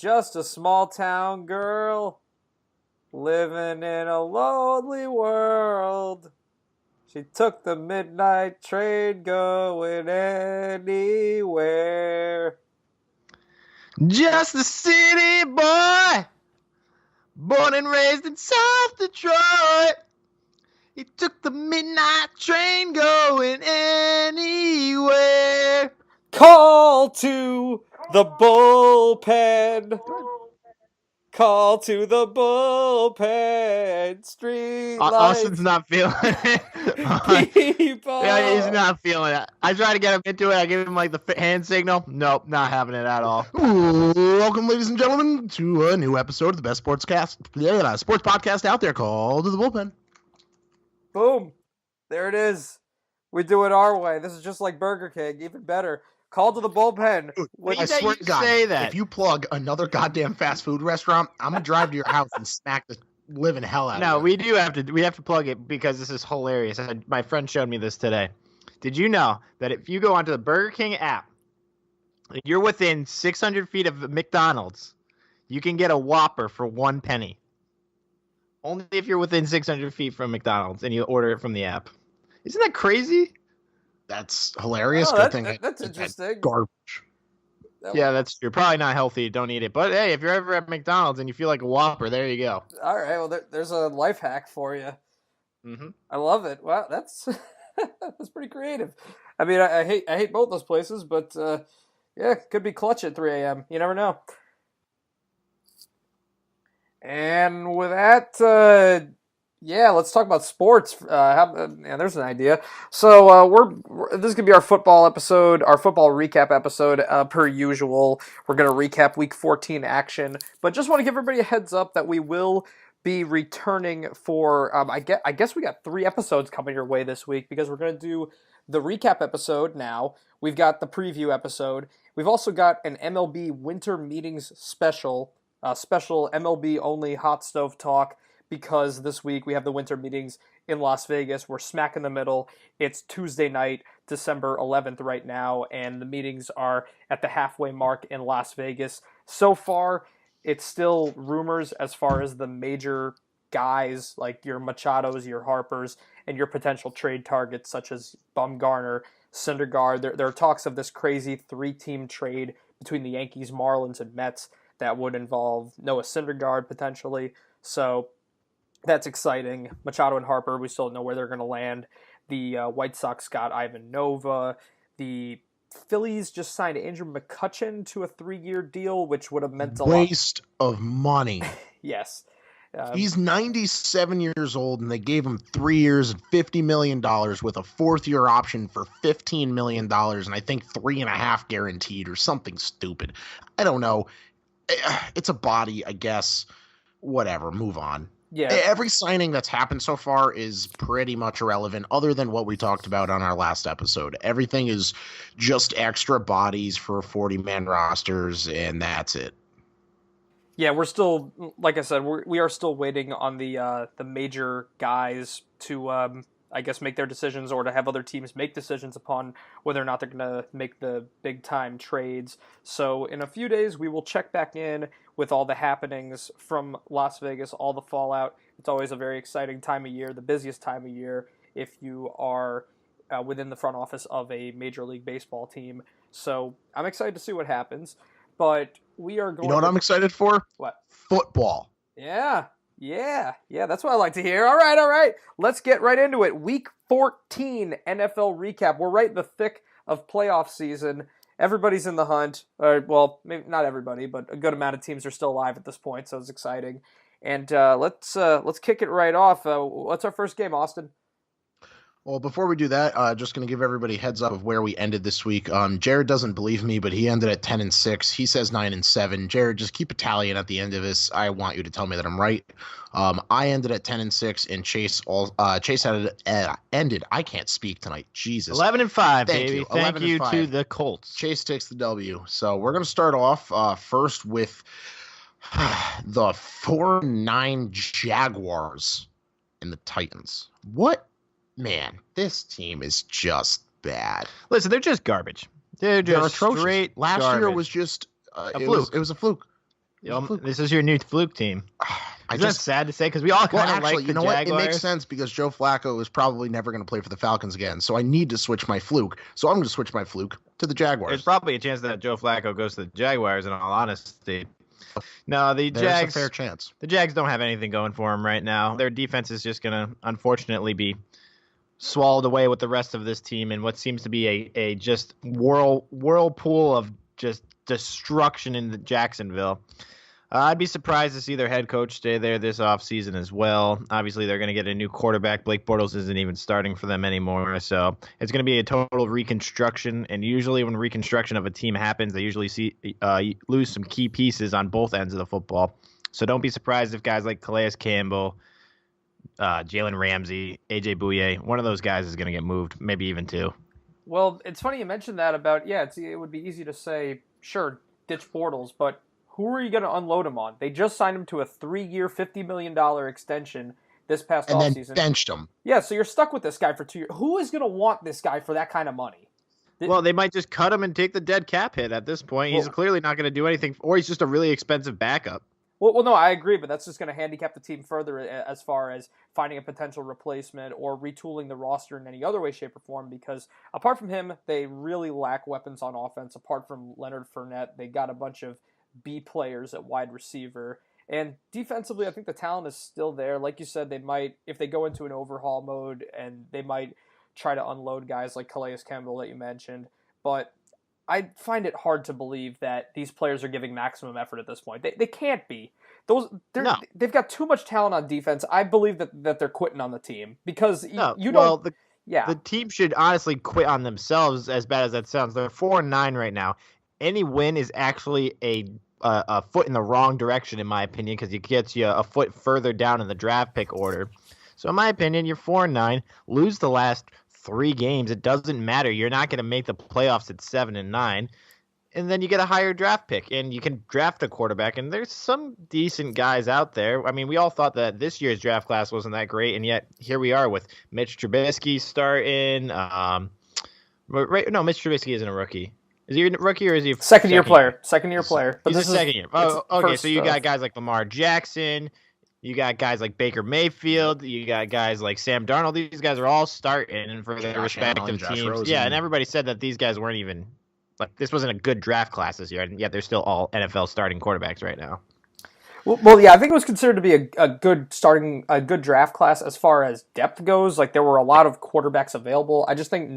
just a small town girl living in a lonely world. She took the midnight train going anywhere. Just a city boy, born and raised in South Detroit. He took the midnight train going anywhere. Call to the bullpen. Call to the bullpen. Street Austin's lights. not feeling it. People. Yeah, he's not feeling it. I tried to get him into it. I gave him like the hand signal. Nope, not having it at all. Welcome, ladies and gentlemen, to a new episode of the best sports podcast out there called The Bullpen. Boom. There it is. We do it our way. This is just like Burger King, even better. Call to the bullpen. Dude, With- I swear to God, say that. if you plug another goddamn fast food restaurant, I'm gonna drive to your house and smack the living hell out No, of you. we have to plug it because this is hilarious. My friend showed me this today. Did you know that if you go onto the Burger King app, and you're within 600 feet of McDonald's, you can get a Whopper for 1 penny. Only if you're within 600 feet from McDonald's and you order it from the app. Isn't that crazy? That's hilarious. Oh, Good thing that's that interesting. garbage. Yeah, that's true. Probably not healthy. Don't eat it. But hey, if you're ever at McDonald's and you feel like a Whopper, there you go. All right. Well, there's a life hack for you. Mm-hmm. I love it. Wow, that's that's pretty creative. I mean, I hate both those places, but yeah, could be clutch at 3 a.m. You never know. And with that, yeah, let's talk about sports. Yeah, there's an idea. So this is gonna be our football episode, our football recap episode. Per usual, we're gonna recap Week 14 action, but just want to give everybody a heads up that we will be returning for. I guess we got 3 episodes coming your way this week because we're gonna do the recap episode now. We've got the preview episode. We've also got an MLB Winter Meetings special MLB only hot stove talk. Because this week we have the winter meetings in Las Vegas. We're smack in the middle. It's Tuesday night, December 11th right now, and the meetings are at the halfway mark in Las Vegas. So far, it's still rumors as far as the major guys, like your Machados, your Harpers, and your potential trade targets such as Bumgarner, Syndergaard. There are talks of this crazy 3-team trade between the Yankees, Marlins, and Mets that would involve Noah Syndergaard potentially. So that's exciting. Machado and Harper, we still don't know where they're going to land. The White Sox got Ivan Nova. The Phillies just signed Andrew McCutchen to a 3-year deal, which would have meant a Waste of money. Yes. He's 97 years old, and they gave him 3 years and $50 million with a 4th-year option for $15 million, and I think 3.5 guaranteed or something stupid. I don't know. It's a body, I guess. Whatever, move on. Yeah. Every signing that's happened so far is pretty much irrelevant other than what we talked about on our last episode. Everything is just extra bodies for 40-man rosters, and that's it. Yeah, we're still, like I said, we are still waiting on the major guys to, I guess, make their decisions or to have other teams make decisions upon whether or not they're going to make the big-time trades. So in a few days, we will check back in with all the happenings from Las Vegas, all the fallout. It's always a very exciting time of year, the busiest time of year if you are within the front office of a Major League Baseball team. So I'm excited to see what happens, but we are going. You know what I'm excited for? What? Football. Yeah, that's what I like to hear. All right. Let's get right into it. Week 14 NFL recap. We're right in the thick of playoff season. Everybody's in the hunt. Well, maybe not everybody, but a good amount of teams are still alive at this point, so it's exciting. And let's kick it right off. What's our first game, Austin? Well, before we do that, just going to give everybody a heads up of where we ended this week. Jared doesn't believe me, but he ended at 10-6. He says 9-7. Jared, just keep a tally, and at the end of this, I want you to tell me that I'm right. I ended at 10-6, and Chase had ended. I can't speak tonight. Jesus. 11-5, baby. Thank you to the Colts. Chase takes the W. So we're going to start off first with the 4-9 Jaguars and the Titans. What? Man, this team is just bad. Listen, they're just garbage. They're just atrocious. straight Last garbage. year was just a fluke. It was a fluke. This is your new fluke team. I Isn't that just sad to say? Because we all kind of like the you know what? It Jaguars. makes sense because Joe Flacco is probably never going to play for the Falcons again. So I need to switch my fluke. So I'm going to switch my fluke to the Jaguars. There's probably a chance that Joe Flacco goes to the Jaguars, in all honesty. No, There's Jags. a fair chance. The Jags don't have anything going for them right now. Their defense is just going to, unfortunately, be swallowed away with the rest of this team in what seems to be a just whirlpool of just destruction in Jacksonville. I'd be surprised to see their head coach stay there this offseason as well. Obviously, they're going to get a new quarterback. Blake Bortles isn't even starting for them anymore. So it's going to be a total reconstruction. And usually when reconstruction of a team happens, they usually lose some key pieces on both ends of the football. So don't be surprised if guys like Calais Campbell, Jalen Ramsey, AJ Bouye, one of those guys is going to get moved, maybe even two. Well, it's funny you mentioned that about, it would be easy to say, sure, ditch Bortles, but who are you going to unload him on? They just signed him to a 3-year, $50 million extension this past offseason. And then benched him. Yeah, so you're stuck with this guy for 2 years. Who is going to want this guy for that kind of money? Well, they might just cut him and take the dead cap hit at this point. He's clearly not going to do anything, or he's just a really expensive backup. Well, no, I agree, but that's just going to handicap the team further as far as finding a potential replacement or retooling the roster in any other way, shape, or form, because apart from him, they really lack weapons on offense. Apart from Leonard Fournette, they got a bunch of B players at wide receiver. And defensively, I think the talent is still there. Like you said, they might, if they go into an overhaul mode, and they might try to unload guys like Calais Campbell that you mentioned. But I find it hard to believe that these players are giving maximum effort at this point. They can't be. They've got too much talent on defense. I believe that they're quitting on the team because the team should honestly quit on themselves, as bad as that sounds. They're 4-9 right now. Any win is actually a foot in the wrong direction, in my opinion, because it gets you a foot further down in the draft pick order. So in my opinion, you're 4-9. Lose the last 3 games. It doesn't matter. You're not going to make the playoffs at 7-9. And then you get a higher draft pick, and you can draft a quarterback. And there's some decent guys out there. I mean, we all thought that this year's draft class wasn't that great, and yet here we are with Mitch Trubisky starting. No, Mitch Trubisky isn't a rookie. Is he a rookie or is he a second year player? Second year player. But he's a second year. Oh, okay. So you got guys like Lamar Jackson. You got guys like Baker Mayfield. You got guys like Sam Darnold. These guys are all starting for their respective teams. Yeah, and everybody said that these guys weren't even this wasn't a good draft class this year, and yet they're still all NFL starting quarterbacks right now. Well, yeah, I think it was considered to be a good draft class as far as depth goes. Like there were a lot of quarterbacks available. I just think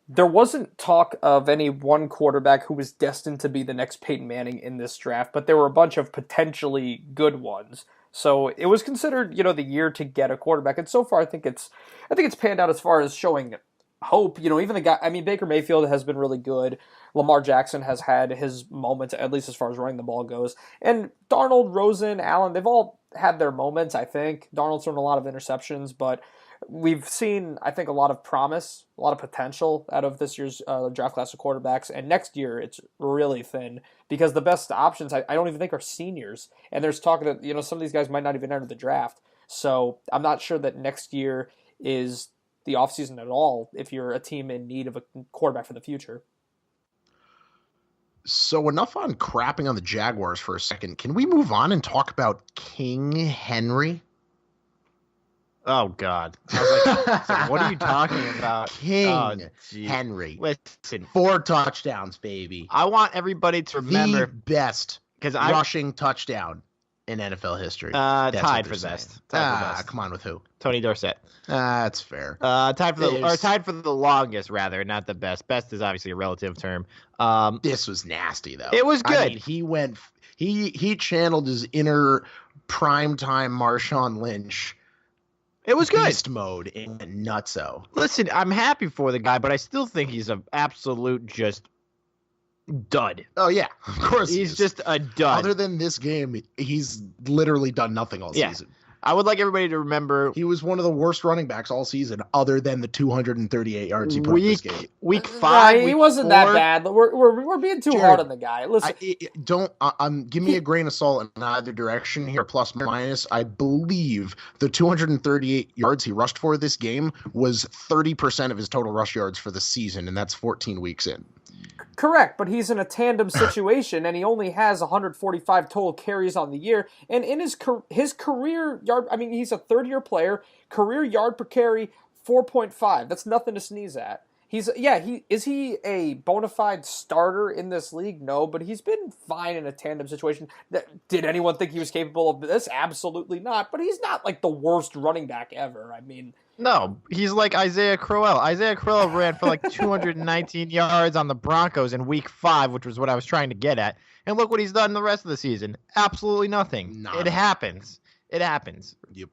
there wasn't talk of any one quarterback who was destined to be the next Peyton Manning in this draft, but there were a bunch of potentially good ones. So it was considered, the year to get a quarterback, and so far I think it's panned out as far as showing hope. Even the guy. I mean, Baker Mayfield has been really good. Lamar Jackson has had his moments, at least as far as running the ball goes. And Darnold, Rosen, Allen, they've all had their moments. I think Darnold's thrown a lot of interceptions, but we've seen, I think, a lot of promise, a lot of potential out of this year's draft class of quarterbacks. And next year, it's really thin because the best options, I don't even think, are seniors. And there's talk that, some of these guys might not even enter the draft. So I'm not sure that next year is the offseason at all if you're a team in need of a quarterback for the future. So enough on crapping on the Jaguars for a second. Can we move on and talk about King Henry? Oh, God. I was like, what are you talking about? King Henry. Listen. 4 touchdowns, baby. I want everybody to remember. The best rushing touchdown in NFL history. Tied for best. Come on, with who? Tony Dorsett. That's fair. Tied for the longest, rather, not the best. Best is obviously a relative term. This was nasty, though. It was good. I mean, he channeled his inner primetime Marshawn Lynch. It was good. Beast mode in nutso. Listen, I'm happy for the guy, but I still think he's an absolute just dud. Oh, yeah. Of course he's just a dud. Other than this game, he's literally done nothing all season. I would like everybody to remember he was one of the worst running backs all season, other than the 238 yards he put in this game. Week 5, he wasn't that bad. We're being too hard on the guy. Listen, give me a grain of salt in either direction here, plus minus. I believe the 238 yards he rushed for this game was 30% of his total rush yards for the season, and that's 14 weeks in. Correct, but he's in a tandem situation, and he only has 145 total carries on the year. And in his career yard, I mean, he's a third-year player. Career yard per carry, 4.5. That's nothing to sneeze at. Is he a bona fide starter in this league? No, but he's been fine in a tandem situation. Did anyone think he was capable of this? Absolutely not. But he's not like the worst running back ever. I mean, no, he's like Isaiah Crowell. Isaiah Crowell ran for like 219 yards on the Broncos in Week 5, which was what I was trying to get at. And look what he's done the rest of the season. Absolutely nothing. It happens. It happens. Yep.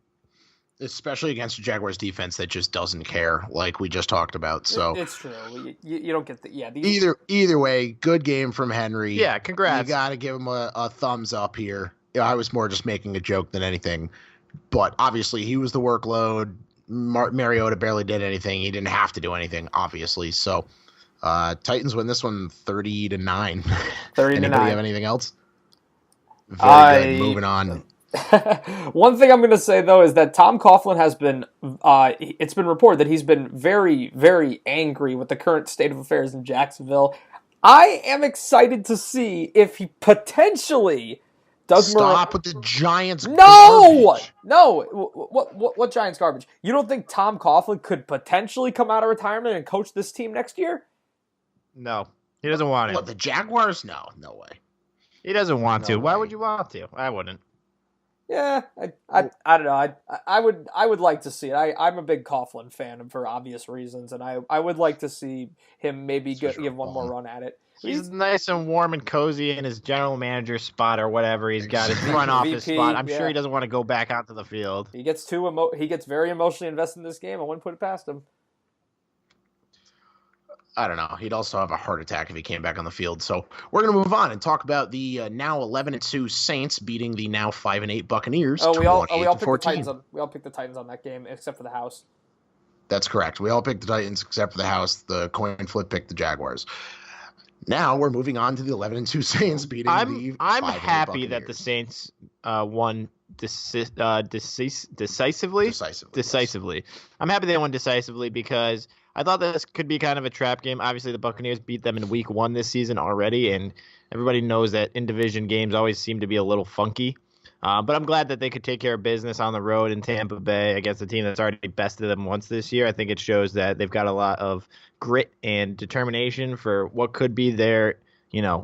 Especially against a Jaguars defense that just doesn't care, like we just talked about. So it's true. You don't get the either way, good game from Henry. Yeah, congrats. You got to give him a thumbs up here. I was more just making a joke than anything, but obviously he was the workload. Mariota barely did anything. He didn't have to do anything, obviously. So Titans win this one 30-9. 30-9. Anybody have anything else? Very good. Moving on. One thing I'm going to say, though, is that Tom Coughlin has been, it's been reported that he's been very, very angry with the current state of affairs in Jacksonville. I am excited to see if he potentially does Stop with the Giants garbage. No! What Giants garbage? You don't think Tom Coughlin could potentially come out of retirement and coach this team next year? No. He doesn't want to. What, the Jaguars? No way. He doesn't want to. Why would you want to? I wouldn't. Yeah, I don't know. I would like to see it. I'm a big Coughlin fan for obvious reasons, and I would like to see him maybe give one more run at it. He's nice and warm and cozy in his general manager spot or whatever he's got, his front office spot. I'm sure he doesn't want to go back out to the field. He gets very emotionally invested in this game. I wouldn't put it past him. I don't know. He'd also have a heart attack if he came back on the field. So we're going to move on and talk about the now 11-2 Saints beating the now 5-8 Buccaneers. We all picked the Titans we all picked the Titans on that game except for the house. That's correct. We all picked the Titans except for the house. The coin flip picked the Jaguars. Now we're moving on to the 11-2 Saints beating the 5-8 I'm happy Buccaneers. that the Saints won decisively. Decisively. I'm happy they won decisively because I thought this could be kind of a trap game. Obviously, the Buccaneers beat them in Week 1 this season already, and everybody knows that in-division games always seem to be a little funky. But I'm glad that they could take care of business on the road in Tampa Bay against a team that's already bested them once this year. I think it shows that they've got a lot of grit and determination for what could be their,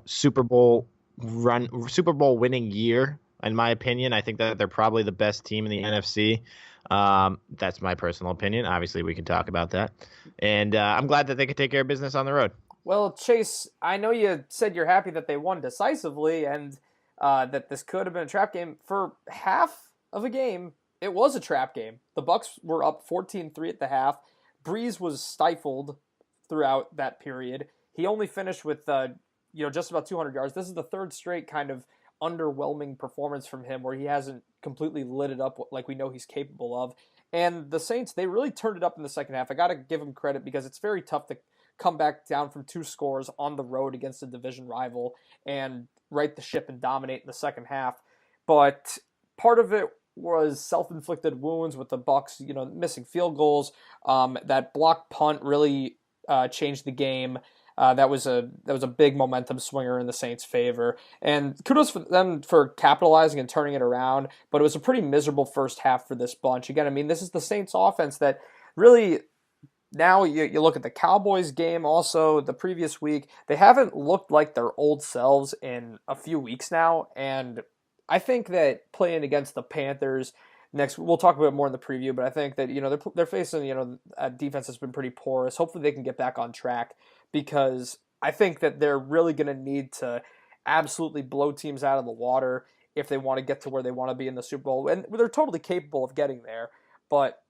Super Bowl winning year. In my opinion, I think that they're probably the best team in the NFC. That's my personal opinion. Obviously, we can talk about that. And I'm glad that they could take care of business on the road. Well, Chase, I know you said you're happy that they won decisively and that this could have been a trap game. For half of a game, it was a trap game. The Bucs were up 14-3 at the half. Breeze was stifled throughout that period. He only finished with just about 200 yards. This is the third straight kind of underwhelming performance from him where he hasn't completely lit it up like we know he's capable of. And the Saints, they really turned it up in the second half. I got to give them credit because it's very tough to come back down from 2 scores on the road against a division rival and right the ship and dominate in the second half. But part of it was self-inflicted wounds with the Bucs, missing field goals. That blocked punt really changed the game. That was a big momentum swinger in the Saints' favor. And kudos for them for capitalizing and turning it around, but it was a pretty miserable first half for this bunch. Again, this is the Saints' offense that really, now you look at the Cowboys game also the previous week, they haven't looked like their old selves in a few weeks now, and I think that playing against the Panthers next, we'll talk about it more in the preview, but I think that, they're facing, a defense that's been pretty porous. Hopefully they can get back on track, because I think that they're really going to need to absolutely blow teams out of the water if they want to get to where they want to be in the Super Bowl. And they're totally capable of getting there, but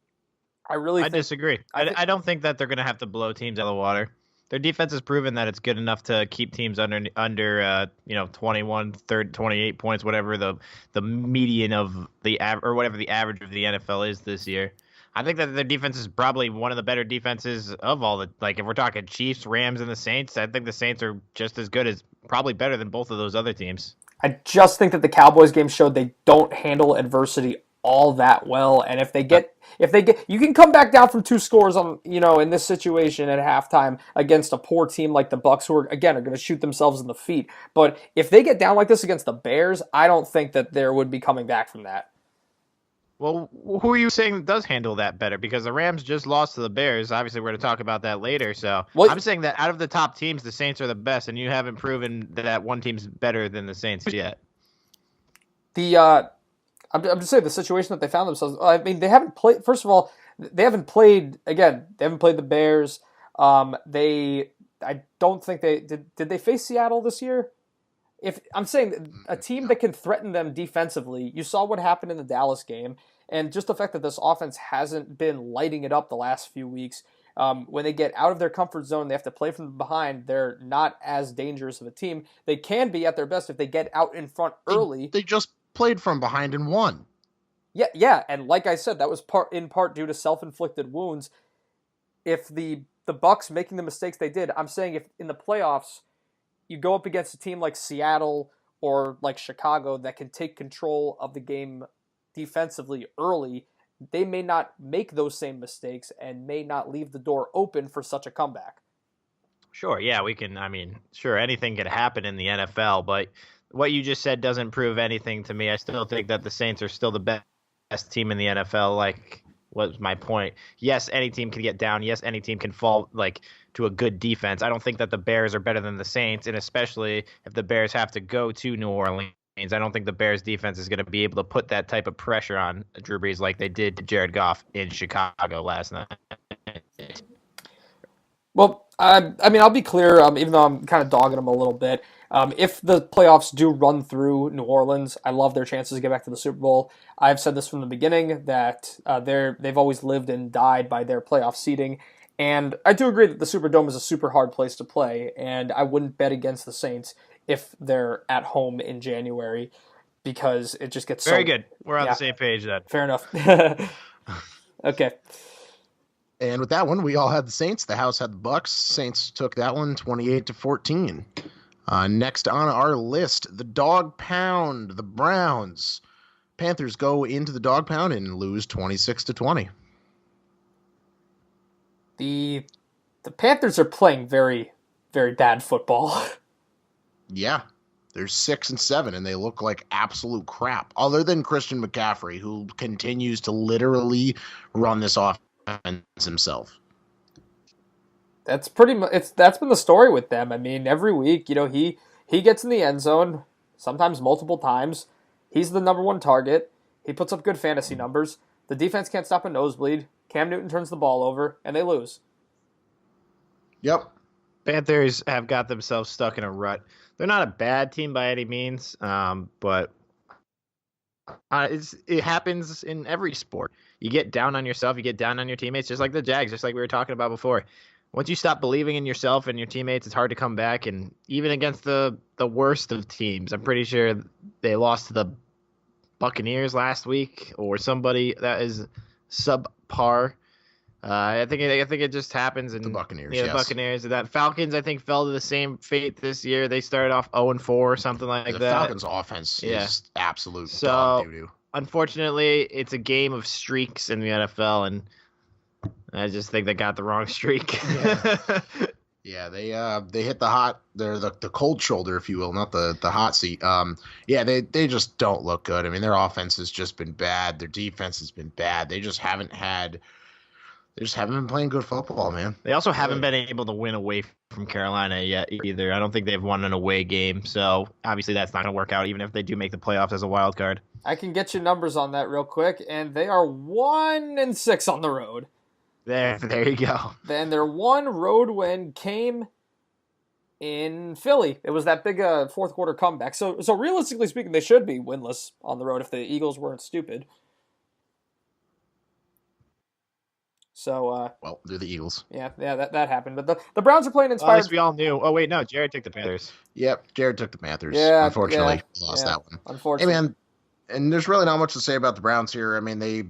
I disagree. I don't think that they're going to have to blow teams out of the water. Their defense has proven that it's good enough to keep teams under 21, 28 points, whatever the median of the or whatever the average of the NFL is this year. I think that their defense is probably one of the better defenses of all the, like, if we're talking Chiefs, Rams, and the Saints, I think the Saints are just as good as, probably better than both of those other teams. I just think that the Cowboys game showed they don't handle adversity all that well. And if they get, you can come back down from 2 scores on, in this situation at halftime against a poor team like the Bucs, who are going to shoot themselves in the feet. But if they get down like this against the Bears, I don't think that there would be coming back from that. Well, who are you saying does handle that better? Because the Rams just lost to the Bears. Obviously, we're going to talk about that later. So I'm saying that out of the top teams, the Saints are the best, and you haven't proven that one team's better than the Saints yet. I'm just saying the situation that they found themselves. I mean, they haven't played. First of all, they haven't played. Again, they haven't played the Bears. I don't think they did. Did they face Seattle this year? If I'm saying a team that can threaten them defensively, you saw what happened in the Dallas game, and just the fact that this offense hasn't been lighting it up the last few weeks. When they get out of their comfort zone, they have to play from behind. They're not as dangerous of a team. They can be at their best if they get out in front early. They just played from behind and won. Yeah, and like I said, that was in part due to self-inflicted wounds. If the Bucs making the mistakes they did, I'm saying if in the playoffs you go up against a team like Seattle or like Chicago that can take control of the game defensively early, they may not make those same mistakes and may not leave the door open for such a comeback. Sure, yeah, we can. I mean, sure, anything could happen in the NFL, but what you just said doesn't prove anything to me. I still think that the Saints are still the best team in the NFL. Like, what's my point? Yes, any team can get down. Yes, any team can fall to a good defense. I don't think that the Bears are better than the Saints, and especially if the Bears have to go to New Orleans, I don't think the Bears defense is going to be able to put that type of pressure on Drew Brees like they did to Jared Goff in Chicago last night. Well, I mean, I'll be clear, even though I'm kind of dogging them a little bit. If the playoffs do run through New Orleans, I love their chances to get back to the Super Bowl. I've said this from the beginning that they've always lived and died by their playoff seeding. And I do agree that the Superdome is a super hard place to play, and I wouldn't bet against the Saints if they're at home in January because it just gets very good. We're on the same page then. Fair enough. Okay. And with that one, we all had the Saints. The house had the Bucs. Saints took that one 28-14. Next on our list, the Dog Pound, the Browns. Panthers go into the Dog Pound and lose 26-20. The Panthers are playing very, very bad football. Yeah, they're 6-7, and they look like absolute crap. Other than Christian McCaffrey, who continues to literally run this offense himself. That's that's been the story with them. I mean, every week, he gets in the end zone, sometimes multiple times. He's the number one target. He puts up good fantasy numbers. The defense can't stop a nosebleed. Cam Newton turns the ball over, and they lose. Yep. Panthers have got themselves stuck in a rut. They're not a bad team by any means, but it happens in every sport. You get down on yourself, you get down on your teammates, just like the Jags, just like we were talking about before. Once you stop believing in yourself and your teammates, it's hard to come back. And even against the worst of teams, I'm pretty sure they lost to the Buccaneers last week or somebody that is subpar. I think it just happens in the Buccaneers. Yeah, the Buccaneers. That Falcons, I think, fell to the same fate this year. They started off 0-4 or something like that. The Falcons' offense is absolute dog doo-doo. Unfortunately, it's a game of streaks in the NFL, and I just think they got the wrong streak. Yeah, they hit the cold shoulder, if you will, not the hot seat. They just don't look good. I mean, their offense has just been bad. Their defense has been bad. They just haven't been playing good football, man. They also haven't been able to win away from Carolina yet either. I don't think they've won an away game, so obviously that's not going to work out even if they do make the playoffs as a wild card. I can get you numbers on that real quick, and they are 1-6 on the road. There you go. Then their one road win came in Philly. It was that big fourth quarter comeback. So realistically speaking, they should be winless on the road if the Eagles weren't stupid. So well, they're the Eagles. Yeah, that happened. But the Browns are playing inspired. Well, at least we all knew. Oh wait, no, Jared took the Panthers. Yep, Jared took the Panthers. Yeah, unfortunately, lost that one. Unfortunately, hey man, and there's really not much to say about the Browns here. I mean, they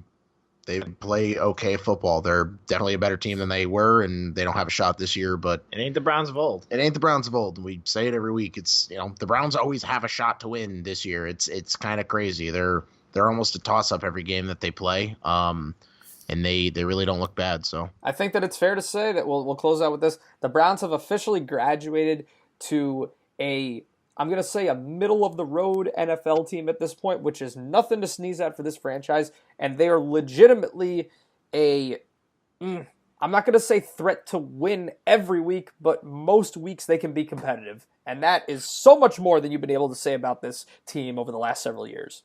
play okay football. They're definitely a better team than they were, and they don't have a shot this year. But it ain't the Browns of old. It ain't the Browns of old. We say it every week. It's the Browns always have a shot to win this year. It's kind of crazy. They're they're almost a toss-up every game that they play. And they really don't look bad. So I think that it's fair to say that we'll close out with this. The Browns have officially graduated to I'm going to say a middle-of-the-road NFL team at this point, which is nothing to sneeze at for this franchise. And they are legitimately I'm not going to say threat to win every week, but most weeks they can be competitive. And that is so much more than you've been able to say about this team over the last several years.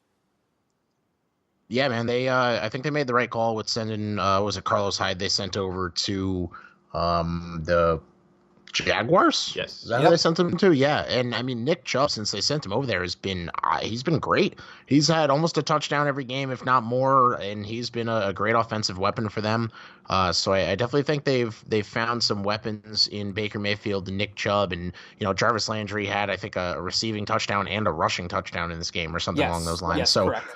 yeah, man, I think they made the right call with sending was it Carlos Hyde they sent over to the Jaguars? Yes. Is that who they sent him to? Yeah. And I mean, Nick Chubb, since they sent him over there, he's been great. He's had almost a touchdown every game, if not more, and he's been a great offensive weapon for them. So I definitely think they've found some weapons in Baker Mayfield and Nick Chubb, and Jarvis Landry had, I think, a receiving touchdown and a rushing touchdown in this game or something along those lines. Yes, so correct.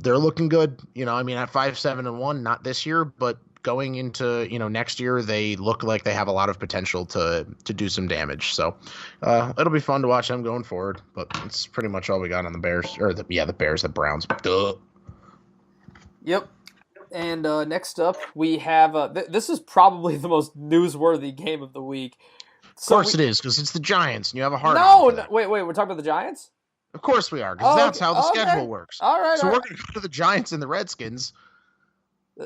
They're looking good. I mean, at 5-7-1, not this year, but going into next year, they look like they have a lot of potential to do some damage. So it'll be fun to watch them going forward. But it's pretty much all we got on the Bears, or the Bears, the Browns. Duh. Yep. And next up, we have this is probably the most newsworthy game of the week. Of course it is, because it's the Giants, and you have a hard. No, wait, we're talking about the Giants? Of course we are, because that's how the schedule works. All right. So we're going to go to the Giants and the Redskins.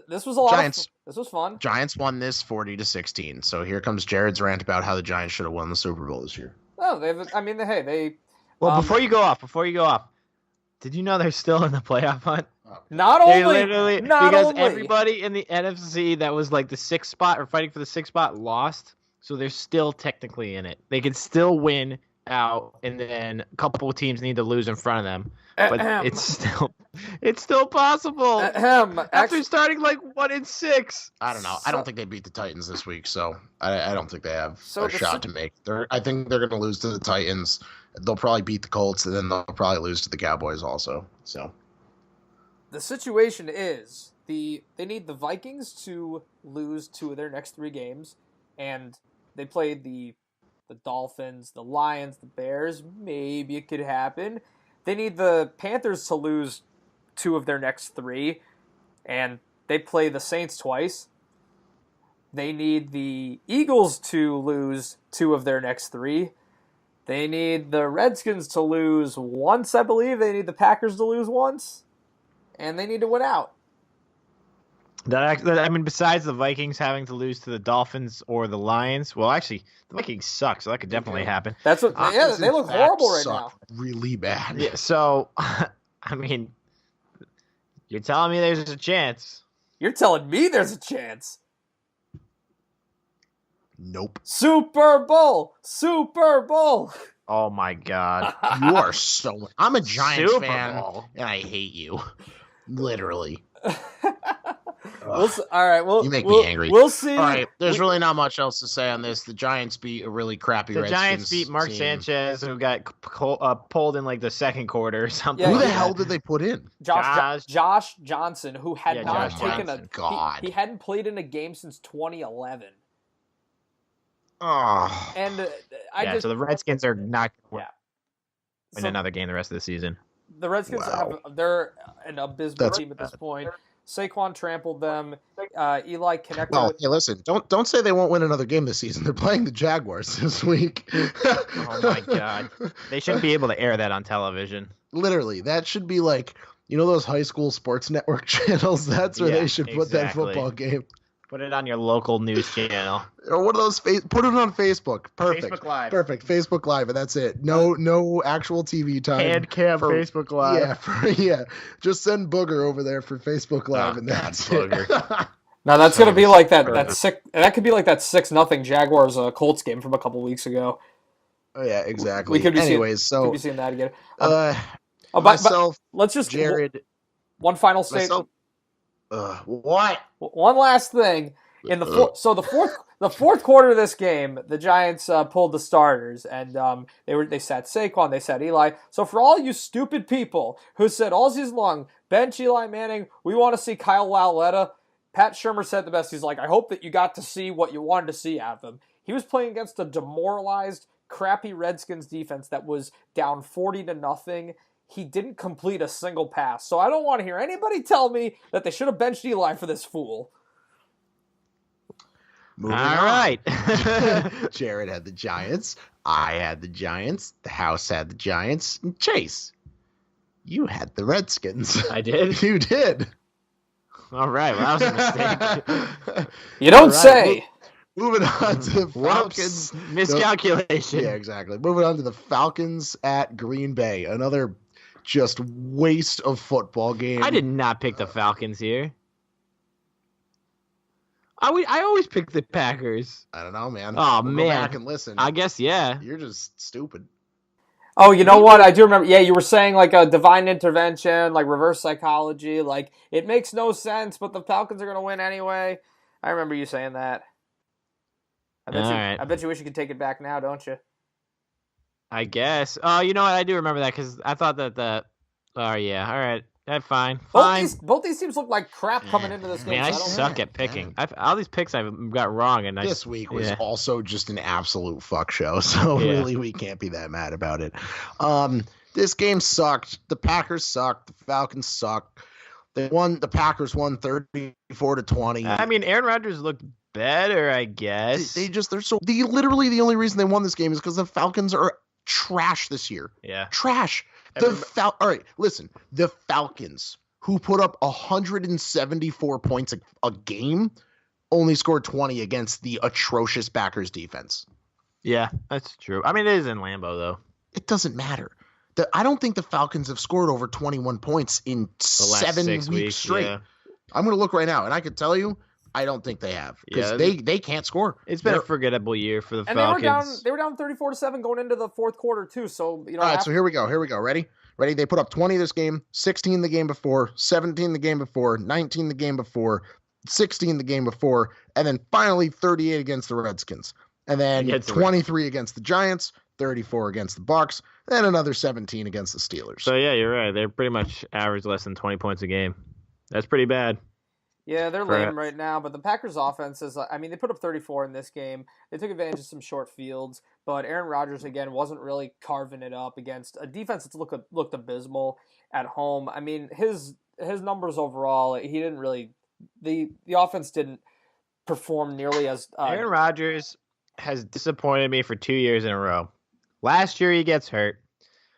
This was a lot. This was fun. Giants won this 40-16. So here comes Jared's rant about how the Giants should have won the Super Bowl this year. Oh, they. Well, before you go off, did you know they're still in the playoff hunt? Because everybody in the NFC that was like the 6th spot or fighting for the 6th spot lost, so they're still technically in it. They can still win out, and then a couple of teams need to lose in front of them. But it's still possible. After starting like 1-6. I don't know. I don't think they beat the Titans this week, so I don't think they have a shot to make. I think they're going to lose to the Titans. They'll probably beat the Colts, and then they'll probably lose to the Cowboys also. So the situation is they need the Vikings to lose 2 of their next 3 games, and they played the Dolphins, the Lions, the Bears. Maybe it could happen. They need the Panthers to lose 2 of their next 3, and they play the Saints twice. They need the Eagles to lose 2 of their next 3. They need the Redskins to lose once, I believe. They need the Packers to lose once, and they need to win out. Besides the Vikings having to lose to the Dolphins or the Lions, well, actually, the Vikings suck, so that could definitely happen. That's what. They look horrible right now. Really bad. Yeah. So, you're telling me there's a chance? You're telling me there's a chance? Nope. Super Bowl. Oh my God. You are so. I'm a Giants Super fan, Bowl. and I hate you. Literally. All right, you make me angry. We'll see. All right, there's really not much else to say on this. The Giants beat a really crappy Redskins Giants beat Mark team. Sanchez, who got pulled in like the second quarter or something. Yeah, Who the hell did they put in? Josh Johnson, who had not taken Johnson. God. He hadn't played in a game since 2011. Oh. And so the Redskins are not going to win another game the rest of the season. The Redskins they're an abysmal team at this point. Saquon trampled them. Eli connected. Well, hey, listen, don't say they won't win another game this season. They're playing the Jaguars this week. Oh my God, they shouldn't be able to air that on television. Literally, that should be like those high school sports network channels. That's where they should put that football game. Put it on your local news channel. Or one of those put it on Facebook. Perfect. Facebook Live. Perfect. Facebook Live, and that's it. No actual TV time. Hand cam Facebook Live. Yeah. Just send Booger over there for Facebook Live, and that's it. Now that's gonna be like that that could be like that 6-0 Jaguars Colts game from a couple weeks ago. Oh yeah, exactly. We could be could be seeing that again. Myself, let's just Jared. One final statement. What? One last thing. In the fourth quarter of this game, the Giants pulled the starters, and they sat Saquon, they sat Eli. So for all you stupid people who said all season long, bench Eli Manning, we want to see Kyle Lauletta, Pat Shurmur said the best. He's like, I hope that you got to see what you wanted to see out of him. He was playing against a demoralized, crappy Redskins defense that was down 40-0. he didn't complete a single pass. So I don't want to hear anybody tell me that they should have benched Eli for this fool. Moving All on. right. Jared had the Giants. I had the Giants. The house had the Giants. And Chase, you had the Redskins. I did? You did. All right. Well, that was a mistake. You don't All right, say. Moving on to the Falcons. Whoops. Miscalculation. Yeah, exactly. Moving on to the Falcons at Green Bay. Another just waste of football game. I did not pick the Falcons here. I always pick the Packers. I don't know, man. Oh, We'll man. Go back and listen. I guess, yeah. You're just stupid. Oh, you know what? I do remember. Yeah, you were saying like a divine intervention, like reverse psychology. Like it makes no sense, but the Falcons are going to win anyway. I remember you saying that. I bet you wish you could take it back now, don't you? I guess. Oh, you know what? I do remember that because I thought that. Oh, yeah. All right. That's fine. Fine. Both these teams look like crap coming into this game. Man, I so suck at picking. All these picks I've got wrong, and This week was also just an absolute fuck show, so really we can't be that mad about it. This game sucked. The Packers sucked. The Falcons sucked. The Packers won 34-20. I mean, Aaron Rodgers looked better, I guess. Literally the only reason they won this game is because the Falcons are trash this year. Yeah. Trash. All right, listen. The Falcons, who put up 174 points a game, only scored 20 against the atrocious Packers defense. Yeah, that's true. I mean, it is in Lambeau, though. It doesn't matter. I don't think the Falcons have scored over 21 points in 7 weeks straight. Yeah. I'm going to look right now, and I can tell you, I don't think they have because they can't score. It's been a forgettable year for the Falcons. They were down 34-7 going into the fourth quarter too. So all right. So here we go. Ready? They put up 20 this game, 16 the game before, 17 the game before, 19 the game before, 16 the game before, and then finally 38 against the Redskins, and then 23 against the Giants, 34 against the Bucs, and another 17 against the Steelers. So yeah, you're right. They're pretty much average less than 20 points a game. That's pretty bad. Yeah, they're lame right now, but the Packers' offense is, they put up 34 in this game. They took advantage of some short fields, but Aaron Rodgers, again, wasn't really carving it up against a defense that's looked abysmal at home. I mean, his numbers overall, he didn't really, the offense didn't perform nearly as... Aaron Rodgers has disappointed me for 2 years in a row. Last year, he gets hurt.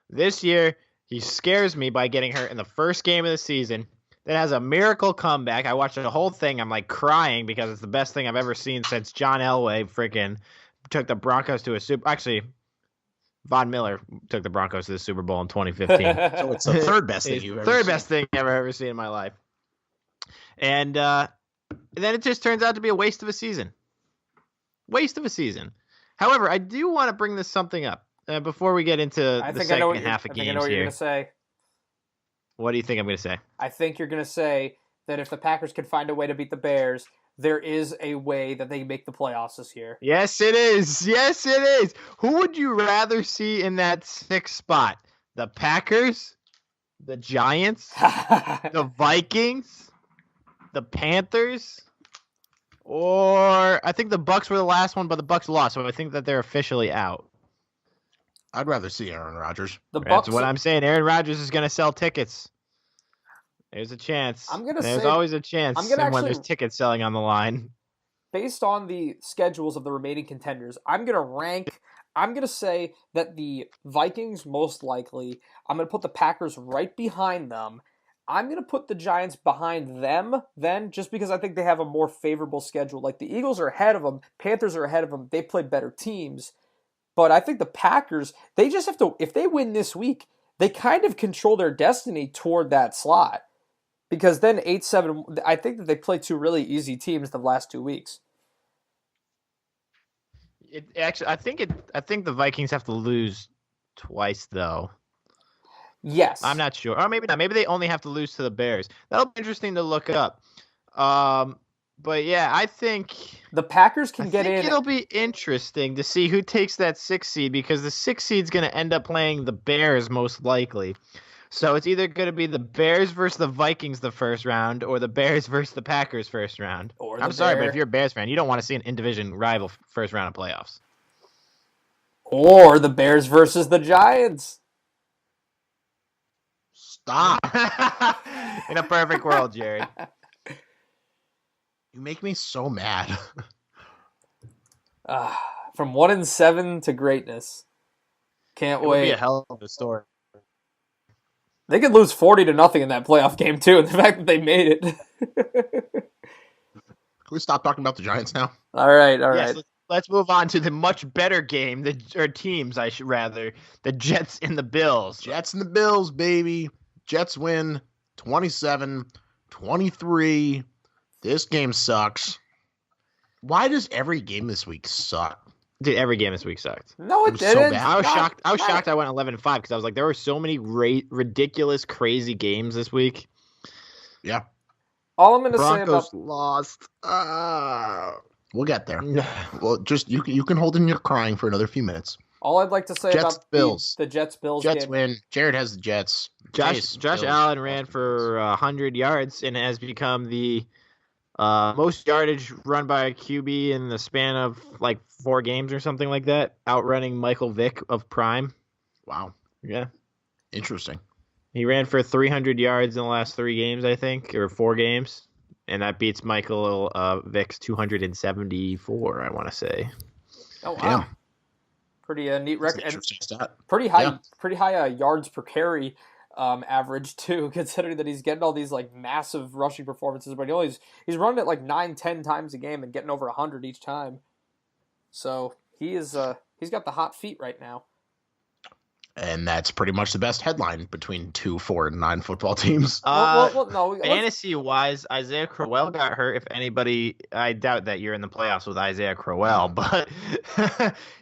This year, he scares me by getting hurt in the first game of the season. Then has a miracle comeback. I watched the whole thing. I'm like crying because it's the best thing I've ever seen since John Elway freaking took the Broncos to a Super. Actually, Von Miller took the Broncos to the Super Bowl in 2015. So it's the third best thing you've ever seen. Third best thing I've ever seen in my life. And then it just turns out to be a waste of a season. Waste of a season. However, I do want to bring something up before we get into the second half of games here. I know what you're going to say. What do you think I'm going to say? I think you're going to say that if the Packers can find a way to beat the Bears, there is a way that they make the playoffs this year. Yes, it is. Yes, it is. Who would you rather see in that 6th spot? The Packers? The Giants? The Vikings? The Panthers? Or I think the Bucs were the last one, but the Bucs lost, so I think that they're officially out. I'd rather see Aaron Rodgers. That's what I'm saying. Aaron Rodgers is going to sell tickets. There's a chance. There's always a chance when there's tickets selling on the line. Based on the schedules of the remaining contenders, I'm going to say that the Vikings most likely. I'm going to put the Packers right behind them. I'm going to put the Giants behind them then, just because I think they have a more favorable schedule. Like the Eagles are ahead of them. Panthers are ahead of them. They play better teams. But I think the Packers, they just have to, if they win this week, they kind of control their destiny toward that slot. Because then 8-7, I think that they play 2 really easy teams the last 2 weeks. I think the Vikings have to lose twice, though. Yes. I'm not sure. Or maybe not. Maybe they only have to lose to the Bears. That'll be interesting to look up. But yeah, I think the Packers can get in. It'll be interesting to see who takes that 6th seed because the 6th seed's going to end up playing the Bears most likely. So it's either going to be the Bears versus the Vikings the first round or the Bears versus the Packers first round. I'm sorry, but if you're a Bears fan, you don't want to see an in-division rival first round of playoffs. Or the Bears versus the Giants. Stop. In a perfect world, Jared. You make me so mad. From 1-7 to greatness. Can't It would be wait. a hell of a story. They could lose 40-0 in that playoff game too, and the fact that they made it. Can we stop talking about the Giants now? all right. Yes, let's move on to the much better game, or teams, I should rather, the Jets and the Bills. Jets and the Bills, baby. Jets win 27-23. This game sucks. Why does every game this week suck? Dude, every game this week sucked. No, it was so didn't. bad. I was shocked. I was shocked. I went 11-5 because I was like, there were so many ridiculous, crazy games this week. Yeah. All I'm going to say Broncos about lost. We'll get there. Well, just you can hold in your crying for another few minutes. all I'd like to say Jets, about Bills. the Jets Bills Jets game. win. Jared has the Jets. Josh Allen ran for 100 yards and has become the most yardage run by a QB in the span of like 4 games or something like that, outrunning Michael Vick of Prime. Wow. Yeah. Interesting. He ran for 300 yards in the last 3 games, I think, or 4 games. And that beats Michael Vick's 274, I want to say. Oh, wow. Yeah. Pretty neat record. And Interesting stat. pretty high yards per carry average too, considering that he's getting all these like massive rushing performances, but he's running it like 9-10 times a game and getting over 100 each time. So he's got the hot feet right now. And that's pretty much the best headline between 2, 4, and 9 football teams. No. Fantasy-wise, Isaiah Crowell got hurt. If anybody, I doubt that you're in the playoffs with Isaiah Crowell, but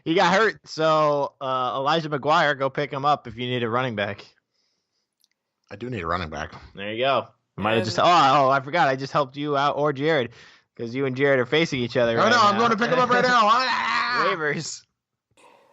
he got hurt. So Elijah McGuire, go pick him up if you need a running back. I do need a running back. There you go. Might have just. Oh, I forgot. I just helped you out, or Jared, because you and Jared are facing each other. Oh, right no, now. I'm going to pick him up right now. Waivers.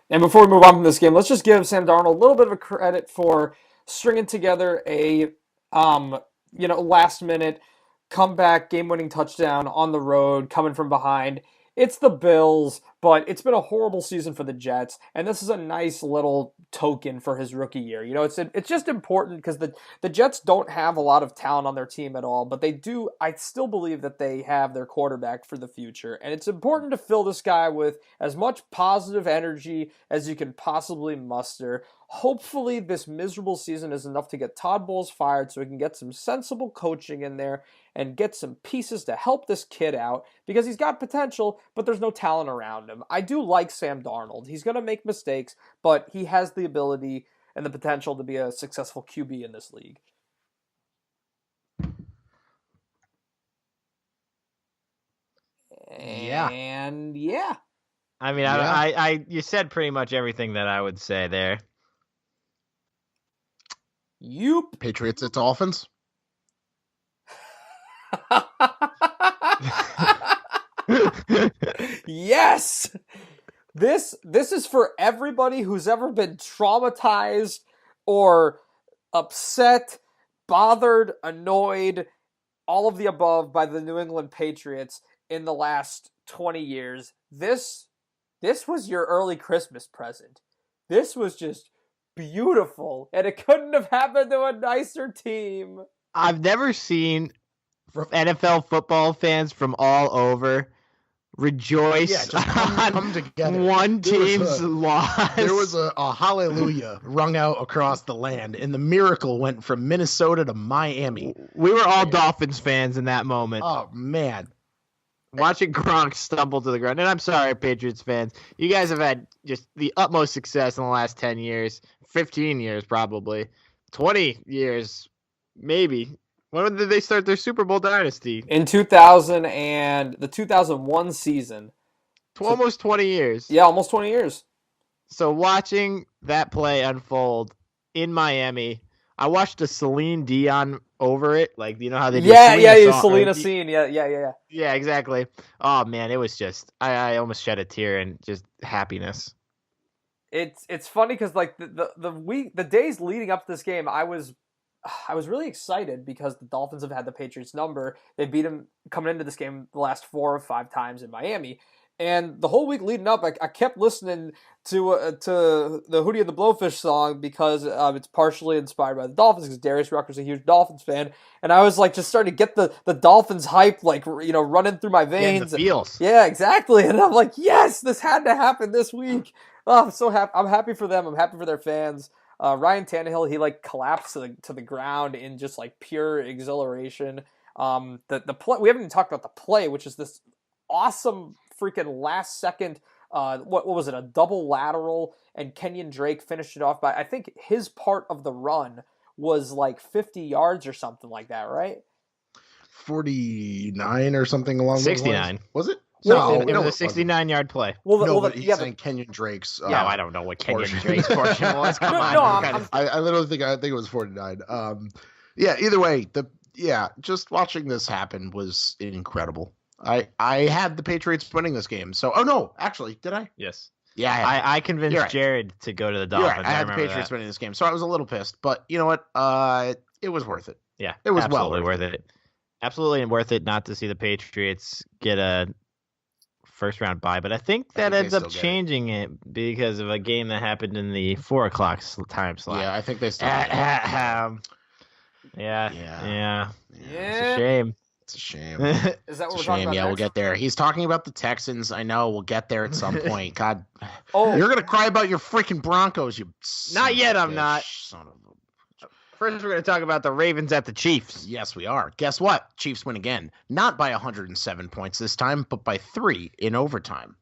And before we move on from this game, let's just give Sam Darnold a little bit of a credit for stringing together a last minute comeback game-winning touchdown on the road, coming from behind. It's the Bills, but it's been a horrible season for the Jets, and this is a nice little token for his rookie year. You know, it's just important because the Jets don't have a lot of talent on their team at all, but they do. I still believe that they have their quarterback for the future, and it's important to fill this guy with as much positive energy as you can possibly muster. Hopefully, this miserable season is enough to get Todd Bowles fired so we can get some sensible coaching in there and get some pieces to help this kid out because he's got potential, but there's no talent around him. I do like Sam Darnold. He's going to make mistakes, but he has the ability and the potential to be a successful QB in this league. Yeah. And yeah. I mean, Yeah. I you said pretty much everything that I would say there. Yoop. Patriots at Dolphins. Yes. This is for everybody who's ever been traumatized or upset, bothered, annoyed, all of the above by the New England Patriots in the last 20 years. This was your early Christmas present. This was just beautiful, and it couldn't have happened to a nicer team. I've never seen NFL football fans from all over rejoice Yeah, just come together. one There was team's loss. There was a hallelujah rung out across the land, and the miracle went from Minnesota to Miami. We were all Dolphins fans in that moment. Oh, man. Watching Gronk stumble to the ground. And I'm sorry, Patriots fans. You guys have had just the utmost success in the last 10 years, 15 years probably, 20 years maybe. When did they start their Super Bowl dynasty? In 2000 and the 2001 season. Almost 20 years. Yeah, almost 20 years. So watching that play unfold in Miami, I watched a Celine Dion over it. Like, you know how they do Selena scene. Yeah. Yeah, exactly. Oh, man, it was just, I almost shed a tear and just happiness. It's funny because like the days leading up to this game, I was really excited because the Dolphins have had the Patriots number. They beat them coming into this game the last 4 or 5 times in Miami. And the whole week leading up, I kept listening to the Hootie and the Blowfish song because it's partially inspired by the Dolphins because Darius Rucker's a huge Dolphins fan, and I was like just starting to get the Dolphins hype like running through my Getting veins. the feels. Yeah, exactly. And I'm like, yes, this had to happen this week. Oh, I'm so happy. I'm happy for them. I'm happy for their fans. Ryan Tannehill, he like collapsed to the ground in just like pure exhilaration. The play, we haven't even talked about the play, which is this awesome freaking last second. What was it? A double lateral, and Kenyon Drake finished it off by, I think his part of the run was like 50 yards or something like that, right? 49 or something along those 69. lines. Was it? No, it was a wasn't. 69-yard play. But he's saying Kenyon Drake's. No, I don't know what Kenyon portion. Drake's portion was. Come on. I literally think it was 49. Yeah. Either way, just watching this happen was incredible. I had the Patriots winning this game. So, oh no, actually, did I? Yes. Yeah, I convinced Jared to go to the Dolphins. Right. I had the Patriots winning this game, so I was a little pissed. But you know what? It was worth it. Yeah, it was absolutely worth it. Absolutely worth it not to see the Patriots get a first-round bye. But I think that ends up changing it because of a game that happened in the 4:00 time slot. Yeah, I think they still Yeah. It's a shame. It's a shame. Is that what we're talking about? Yeah, we'll get there. He's talking about the Texans. I know. We'll get there at some point. God. You're going to cry about your freaking Broncos, you Not yet, I'm not. Son of a... First, we're going to talk about the Ravens at the Chiefs. Yes, we are. Guess what? Chiefs win again. Not by 107 points this time, but by 3 in overtime.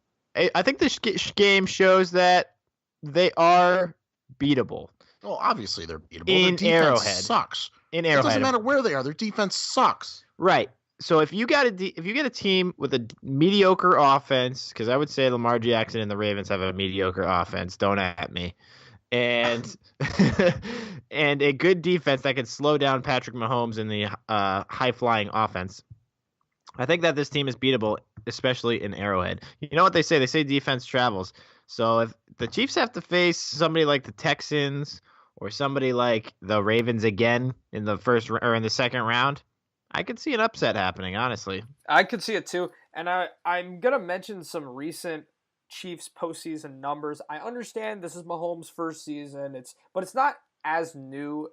I think this game shows that they are beatable. Well, obviously they're beatable. In their defense Arrowhead. sucks. In Arrowhead. It doesn't matter where they are. Their defense sucks. Right. So if you get a team with a mediocre offense, because I would say Lamar Jackson and the Ravens have a mediocre offense, don't at me, and and a good defense that can slow down Patrick Mahomes in the high-flying offense, I think that this team is beatable, especially in Arrowhead. You know what they say? They say defense travels. So if the Chiefs have to face somebody like the Texans or somebody like the Ravens again in the first or in the second round, I could see an upset happening, honestly. I could see it too. And I'm going to mention some recent Chiefs postseason numbers. I understand this is Mahomes' first season, but it's not as new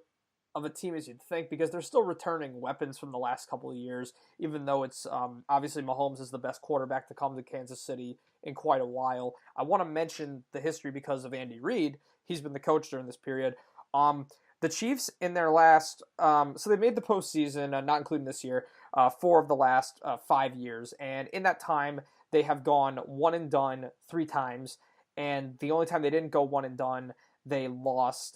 of a team as you'd think because they're still returning weapons from the last couple of years, even though it's obviously Mahomes is the best quarterback to come to Kansas City in quite a while. I want to mention the history because of Andy Reid. He's been the coach during this period. The Chiefs in their last, so they made the postseason, not including this year, 4 of the last 5 years. And in that time, they have gone one and done 3 times. And the only time they didn't go one and done, they lost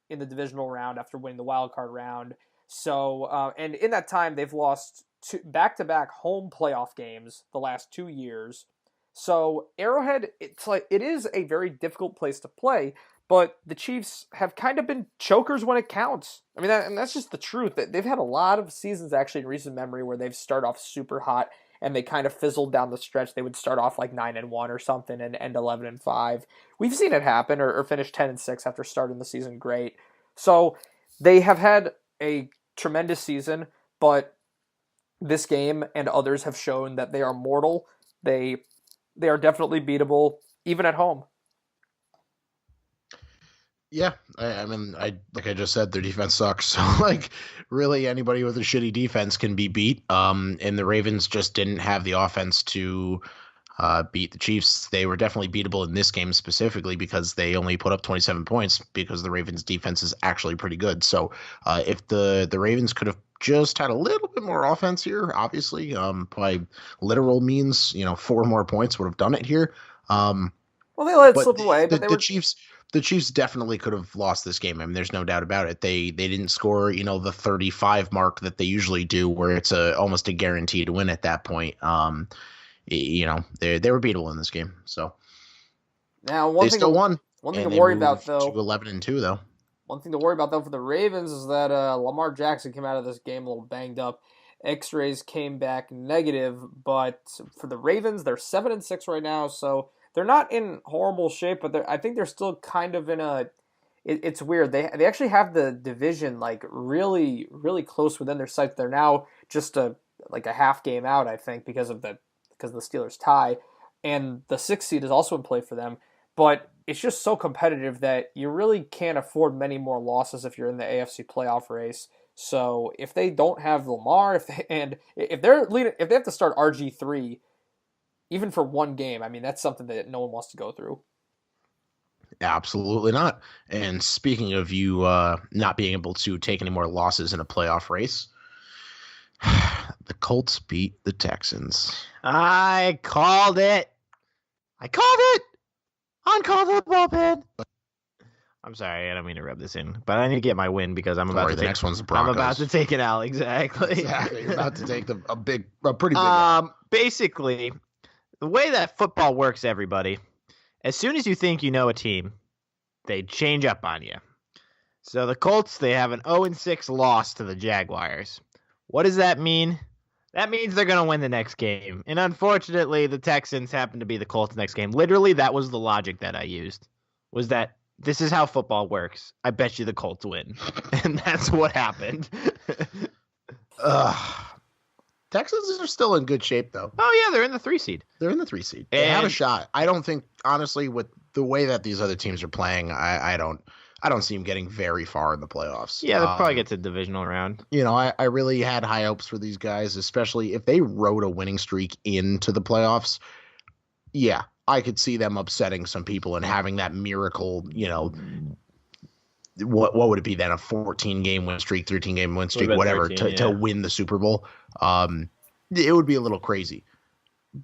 in the divisional round after winning the wild card round. So, and in that time, they've lost 2 back-to-back home playoff games the last 2 years. So Arrowhead, it is a very difficult place to play. But the Chiefs have kind of been chokers when it counts. I mean, and that's just the truth. They've had a lot of seasons actually in recent memory where they've started off super hot and they kind of fizzled down the stretch. They would start off like 9-1 or something and end 11-5. We've seen it happen or finish 10-6 after starting the season great. So they have had a tremendous season, but this game and others have shown that they are mortal. They are definitely beatable, even at home. Yeah, I mean, like I just said, their defense sucks. So, like, really, anybody with a shitty defense can be beat. And the Ravens just didn't have the offense to beat the Chiefs. They were definitely beatable in this game specifically because they only put up 27 points because the Ravens' defense is actually pretty good. So, if the Ravens could have just had a little bit more offense here, obviously, by literal means, 4 more points would have done it here. Well, they let it slip away, but the Chiefs definitely could have lost this game. I mean, there's no doubt about it. They didn't score, the 35 mark that they usually do, where it's almost a guarantee to win at that point. They were beatable in this game. So now they still won. One thing to worry about, though, 11-2, though. One thing to worry about, though, for the Ravens is that Lamar Jackson came out of this game a little banged up. X-rays came back negative, but for the Ravens, they're 7-6 right now, so they're not in horrible shape, but I think they're still kind of in a. It's weird. They actually have the division like really really close within their sights. They're now just a half game out, I think, because of the Steelers tie, and the 6th seed is also in play for them. But it's just so competitive that you really can't afford many more losses if you're in the AFC playoff race. So if they don't have Lamar, if they have to start RG3 even for one game, I mean that's something that no one wants to go through. Absolutely not. And speaking of you not being able to take any more losses in a playoff race, the Colts beat the Texans. I called it. Uncalled football pen. I'm sorry, I don't mean to rub this in, but I need to get my win because I'm about to take. The next one's the Broncos. I'm about to take it out. Exactly. Exactly. You're about to take a pretty big. Basically, the way that football works, everybody, as soon as you think you know a team, they change up on you. So the Colts, they have an 0-6 loss to the Jaguars. What does that mean? That means they're going to win the next game. And unfortunately, the Texans happen to be the Colts next game. Literally, that was the logic that I used, was that this is how football works. I bet you the Colts win. And that's what happened. Texans are still in good shape, though. Oh, yeah, they're in the 3 seed. They're in the 3 seed. They have a shot. I don't think, honestly, with the way that these other teams are playing, I don't see them getting very far in the playoffs. Yeah, they'll probably get to the divisional round. I really had high hopes for these guys, especially if they rode a winning streak into the playoffs. Yeah, I could see them upsetting some people and having that miracle, what would it be then? A 14-game win streak, 13-game win streak, whatever, 13, to win the Super Bowl. It would be a little crazy,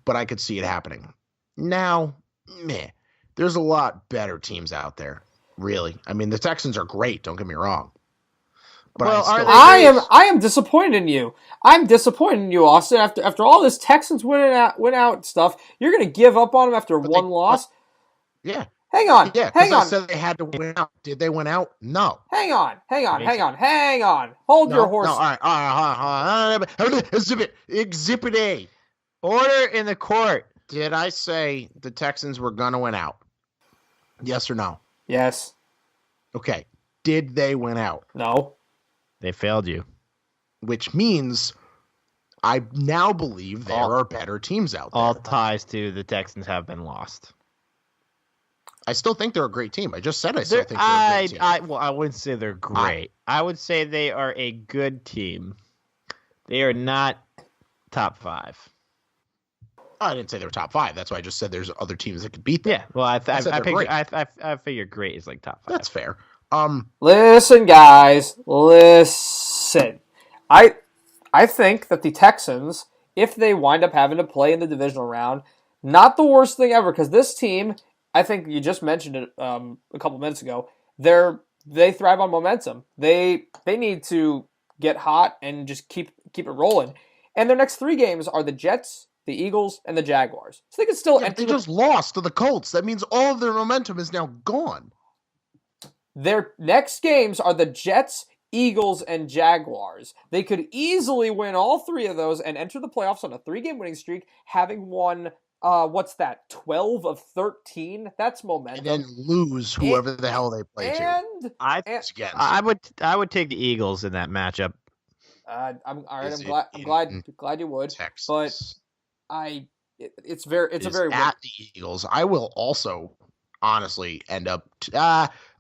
but I could see it happening. Now, there's a lot better teams out there. Really, I mean, the Texans are great. Don't get me wrong. But I am disappointed in you. I'm disappointed in you, Austin. After all this Texans win out stuff, you're going to give up on them after one loss. Yeah. Hang on. Yeah. Hang on. I said they had to win out. Did they win out? No. Hang on. Hold your horse. No. All right. Exhibit A. Order in the court. Did I say the Texans were going to win out? Yes or no? Yes. Okay. Did they win out? No. They failed you. Which means I now believe there are better teams out there. All ties to the Texans have been lost. I still think they're a great team. I just said I still think they're a great team. I wouldn't say they're great. I would say they are a good team. They are not top 5. I didn't say they were top 5. That's why I just said there's other teams that could beat them. Yeah, well, I figure great is like top 5. That's fair. Listen, guys, listen. I think that the Texans, if they wind up having to play in the divisional round, not the worst thing ever, because this team, I think you just mentioned it a couple minutes ago, they thrive on momentum. They need to get hot and just keep it rolling. And their next 3 games are the Jets, the Eagles, and the Jaguars. So they can still enter. They just lost to the Colts. That means all of their momentum is now gone. Their next games are the Jets, Eagles, and Jaguars. They could easily win all 3 of those and enter the playoffs on a 3-game winning streak, having won, 12 of 13? That's momentum. And then lose whoever the hell they play to. I would take the Eagles in that matchup. I'm glad you would. Texas. But it's a very at the Eagles. I will also honestly end up.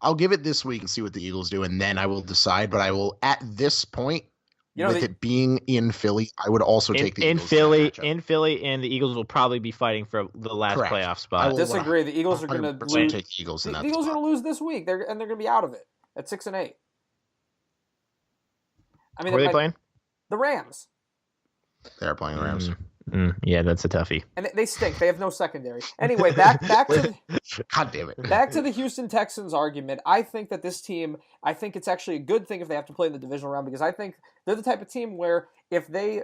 I'll give it this week and see what the Eagles do, and then I will decide. But I will, at this point, it being in Philly, I would also take the Eagles. In Philly, and the Eagles will probably be fighting for the last playoff spot. I disagree. The Eagles are going to lose. Take the Eagles in that. The Eagles are going to lose this week. They're going to be out of it at 6-8. I mean, who are they playing? The Rams. They're playing the Rams. Yeah, that's a toughie. And they stink. They have no secondary. Anyway, back to God damn it. Back to the Houston Texans argument. I think that this team, I think it's actually a good thing if they have to play in the divisional round, because I think they're the type of team where if they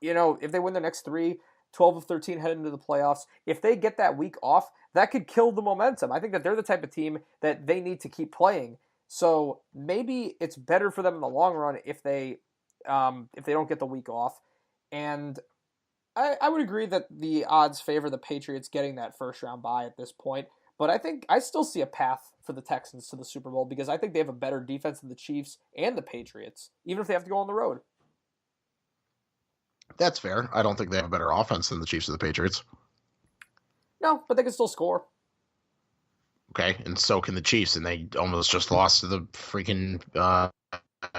win their next 3, 12 of 13 heading into the playoffs, if they get that week off, that could kill the momentum. I think that they're the type of team that they need to keep playing. So maybe it's better for them in the long run if they don't get the week off. And I would agree that the odds favor the Patriots getting that first round bye at this point, but I think I still see a path for the Texans to the Super Bowl because I think they have a better defense than the Chiefs and the Patriots, even if they have to go on the road. That's fair. I don't think they have a better offense than the Chiefs or the Patriots. No, but they can still score. Okay, and so can the Chiefs, and they almost just lost to the freaking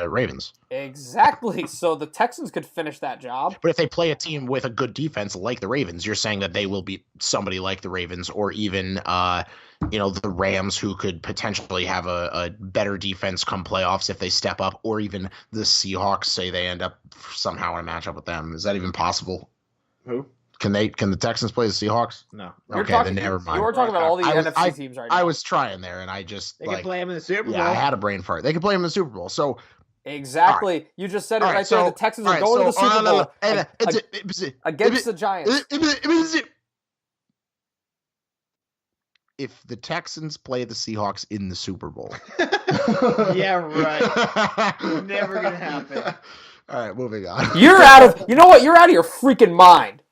Ravens. Exactly. So the Texans could finish that job. But if they play a team with a good defense like the Ravens, you're saying that they will beat somebody like the Ravens, or even the Rams, who could potentially have a better defense come playoffs if they step up, or even the Seahawks, say they end up somehow in a matchup with them. Is that even possible? Who? Can the Texans play the Seahawks? No. Then never mind. You were talking about all the NFC teams right now. I was trying there, and I just They can play them in the Super Bowl. Yeah, I had a brain fart. They could play them in the Super Bowl. So exactly, right. You just said it right there. The Texans are going to the Super Bowl against the Giants. If the Texans play the Seahawks in the Super Bowl, yeah, right. Never gonna happen. All right, moving on. You're out of. You know what? You're out of your freaking mind.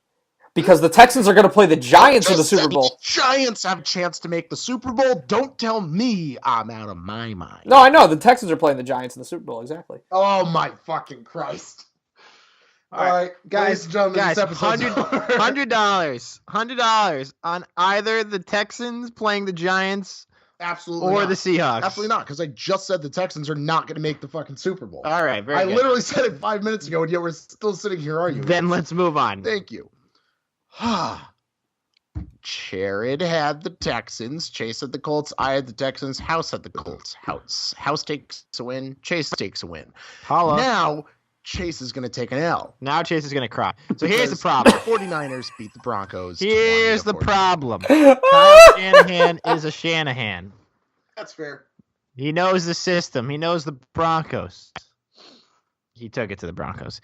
Because the Texans are going to play the Giants in the Super Bowl. The Giants have a chance to make the Super Bowl. Don't tell me I'm out of my mind. No, I know. The Texans are playing the Giants in the Super Bowl. Exactly. Oh, my fucking Christ. All right, guys, $100 on either the Texans playing the Giants Absolutely or not. the Seahawks. Absolutely not, because I just said the Texans are not going to make the fucking Super Bowl. All right, very good. I literally said it 5 minutes ago, and yet we're still sitting here arguing. Then let's move on. Thank you. Jared had the Texans. Chase had the Colts. I had the Texans. House had the Colts. House takes a win. Chase takes a win. Holla. Now, Chase is going to take an L. Now Chase is going to cry. So here's the problem. The 49ers beat the Broncos. Here's the problem. Kyle Shanahan is a Shanahan. That's fair. He knows the system. He knows the Broncos. He took it to the Broncos.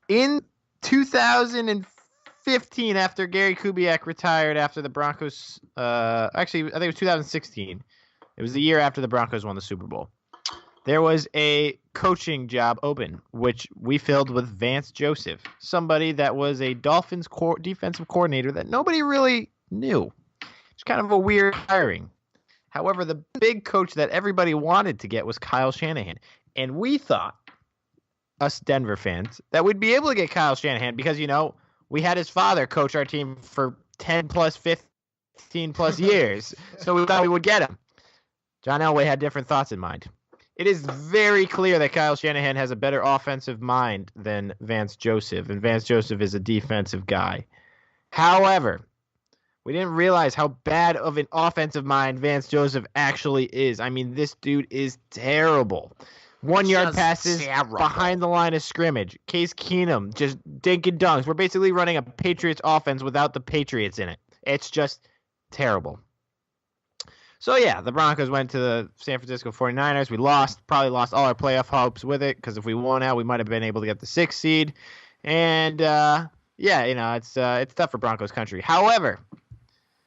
In 2015, after Gary Kubiak retired after the Broncos, actually, I think it was 2016. It was the year after the Broncos won the Super Bowl. There was a coaching job open, which we filled with Vance Joseph, somebody that was a Dolphins defensive coordinator that nobody really knew. It's kind of a weird hiring. However, the big coach that everybody wanted to get was Kyle Shanahan. And we thought, us Denver fans, that we'd be able to get Kyle Shanahan because, we had his father coach our team for 10 plus 15 plus years. So we thought we would get him. John Elway had different thoughts in mind. It is very clear that Kyle Shanahan has a better offensive mind than Vance Joseph, and Vance Joseph is a defensive guy. However, we didn't realize how bad of an offensive mind Vance Joseph actually is. I mean, this dude is terrible. 1 yard passes behind the line of scrimmage. Case Keenum just dink and dunks. We're basically running a Patriots offense without the Patriots in it. It's just terrible. So, yeah, the Broncos went to the San Francisco 49ers. We probably lost all our playoff hopes with it because if we won out, we might have been able to get the 6th seed. And, it's tough for Broncos country. However,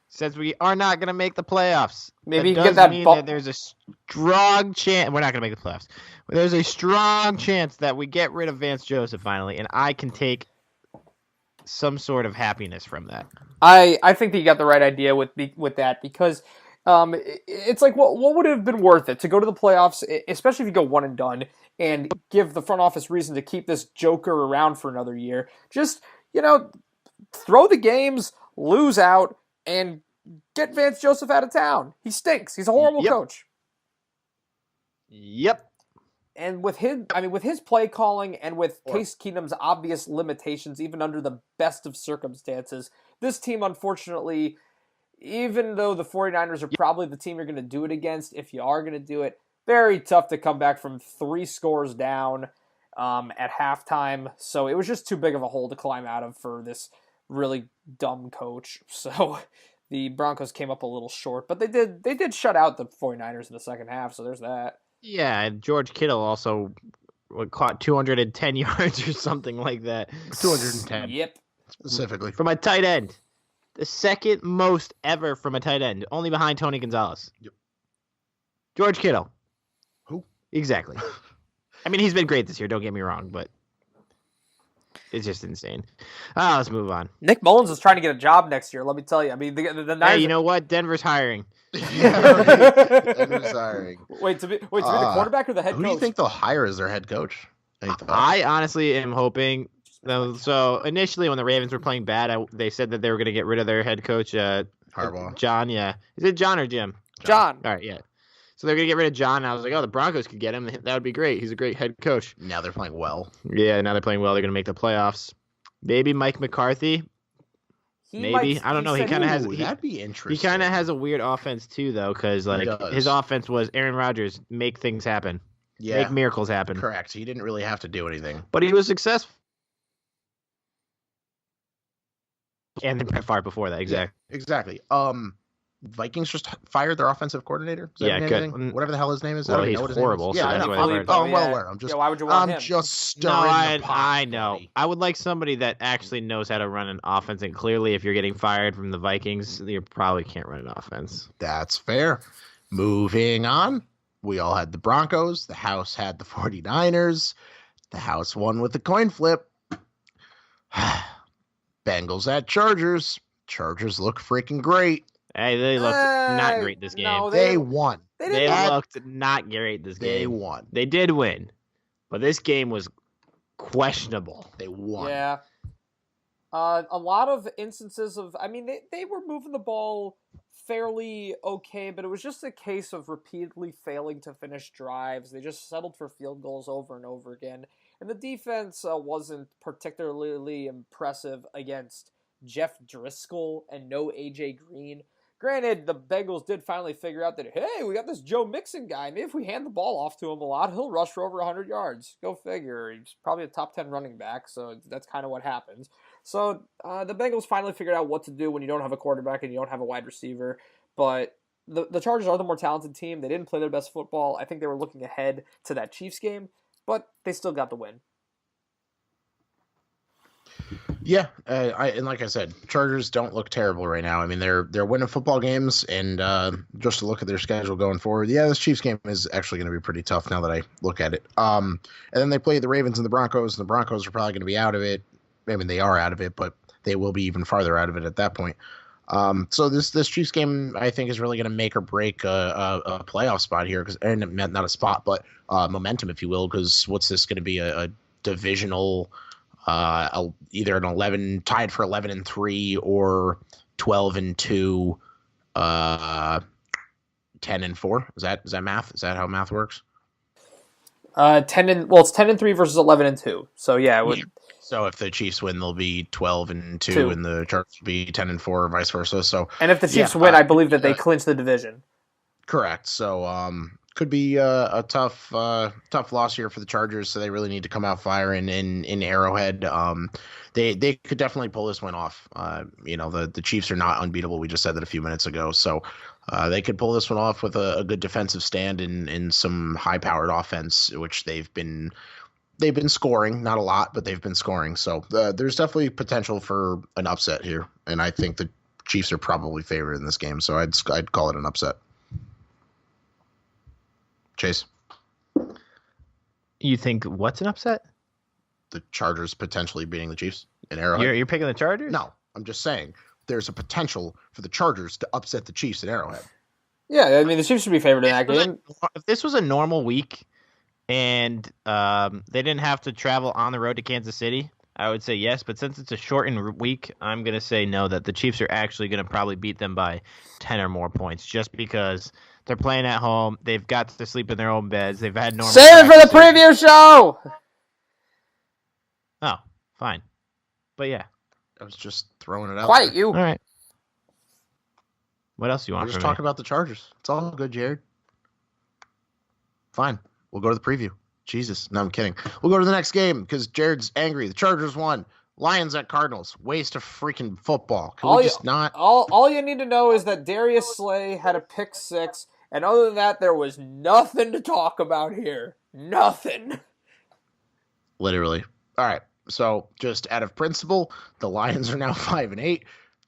since we are not going to make the playoffs, maybe you can get that mean that there's a strong chance. We're not going to make the playoffs. There's a strong chance that we get rid of Vance Joseph finally, and I can take some sort of happiness from that. I think that you got the right idea with that because it's like what would have been worth it to go to the playoffs, especially if you go one and done, and give the front office reason to keep this joker around for another year. Just throw the games, lose out, and get Vance Joseph out of town. He stinks. He's a horrible coach. Yep. And with his play calling and with Case Keenum's obvious limitations, even under the best of circumstances, this team, unfortunately, even though the 49ers are probably the team you're going to do it against, if you are going to do it, very tough to come back from 3 scores down at halftime. So it was just too big of a hole to climb out of for this really dumb coach. So the Broncos came up a little short, but they did shut out the 49ers in the second half, so there's that. Yeah, and George Kittle also caught 210 yards or something like that. 210. Yep. Specifically. From a tight end. The second most ever from a tight end, only behind Tony Gonzalez. Yep. George Kittle. Who? Exactly. I mean, he's been great this year, don't get me wrong, but it's just insane. Let's move on. Nick Mullins is trying to get a job next year, let me tell you. I mean, the Niners... Hey, you know what? Denver's hiring. Denver's hiring. Wait, to be the quarterback or the head coach? Who do you think they'll hire as their head coach? I honestly am hoping... So initially when the Ravens were playing bad, they said that they were going to get rid of their head coach, Harbaugh. John, yeah. Is it John or Jim? John. All right, yeah. So they're going to get rid of John. And I was like, oh, the Broncos could get him. That would be great. He's a great head coach. Now they're playing well. Yeah, now they're playing well. They're going to make the playoffs. Maybe Mike McCarthy. Maybe. I don't know. He kind of has. That'd be interesting. He kind of has a weird offense, too, though, because his offense was Aaron Rodgers, make things happen. Yeah. Make miracles happen. Correct. He didn't really have to do anything. But he was successful. And then Brett Favre before that, exactly. Yeah, exactly. Vikings just fired their offensive coordinator. Yeah, good. Whatever the hell his name is. Well, he's horrible. Yeah, so I know. I'm well aware. I'm just. Yeah, why would you want him? I'm just stirring the pot. I know. Buddy. I would like somebody that actually knows how to run an offense. And clearly, if you're getting fired from the Vikings, you probably can't run an offense. That's fair. Moving on. We all had the Broncos. The house had the 49ers. The house won with the coin flip. Bengals at Chargers. Chargers look freaking great. Hey, they looked not great this game. No, They won. They looked not great this game. They won. They did win, but this game was questionable. They won. Yeah. A lot of instances of, I mean, they were moving the ball fairly okay, but it was just a case of repeatedly failing to finish drives. They just settled for field goals over and over again. And the defense wasn't particularly impressive against Jeff Driscoll and no A.J. Green. Granted, the Bengals did finally figure out that, hey, we got this Joe Mixon guy. Maybe if we hand the ball off to him a lot, he'll rush for over 100 yards. Go figure. He's probably a top 10 running back, so that's kind of what happens. So the Bengals finally figured out what to do when you don't have a quarterback and you don't have a wide receiver. But the Chargers are the more talented team. They didn't play their best football. I think they were looking ahead to that Chiefs game, but they still got the win. Yeah, and like I said, Chargers don't look terrible right now. I mean, they're winning football games, and just to look at their schedule going forward, yeah, this Chiefs game is actually going to be pretty tough now that I look at it. And then they play the Ravens and the Broncos, and the Broncos are probably going to be out of it. I mean, they are out of it, but they will be even farther out of it at that point. So this Chiefs game, I think, is really going to make or break a playoff spot here, and not a spot, but momentum, if you will, because what's this going to be, a divisional? Either an 11 tied for 11-3 or 12-2, 10-4. Is that math? Is that how math works? It's 10-3 versus 11-2. So yeah, it would. So if the Chiefs win, they'll be 12-2, and the Chargers will be 10-4, or vice versa. So, and if the Chiefs win, I believe that they clinch the division. Correct. So could be a tough loss here for the Chargers. So they really need to come out firing in Arrowhead. They could definitely pull this one off. The Chiefs are not unbeatable. We just said that a few minutes ago. So they could pull this one off with a good defensive stand and some high-powered offense, which they've been scoring, not a lot, but they've been scoring. So there's definitely potential for an upset here, and I think the Chiefs are probably favored in this game. So I'd call it an upset. Chase, you think what's an upset? The Chargers potentially beating the Chiefs in Arrowhead. You're picking the Chargers? No, I'm just saying there's a potential for the Chargers to upset the Chiefs in Arrowhead. Yeah, I mean the Chiefs should be favored in that game. If this was a normal week and they didn't have to travel on the road to Kansas City, I would say yes. But since it's a shortened week, I'm going to say no, that the Chiefs are actually going to probably beat them by 10 or more points just because they're playing at home. They've got to sleep in their own beds. They've had normal. Save it for the preview show! Oh, fine. But yeah. I was just throwing it out. Quiet, you. All right. What else do you want We'll from just me? talk about the Chargers. It's all good, Jared. Fine. We'll go to the preview. Jesus. No, I'm kidding. We'll go to the next game because Jared's angry. The Chargers won. Lions at Cardinals. Waste of freaking football. Can we just not? All you need to know is that Darius Slay had a pick six, and other than that, there was nothing to talk about here. Nothing. Literally. All right. So just out of principle, the Lions are now 5-8.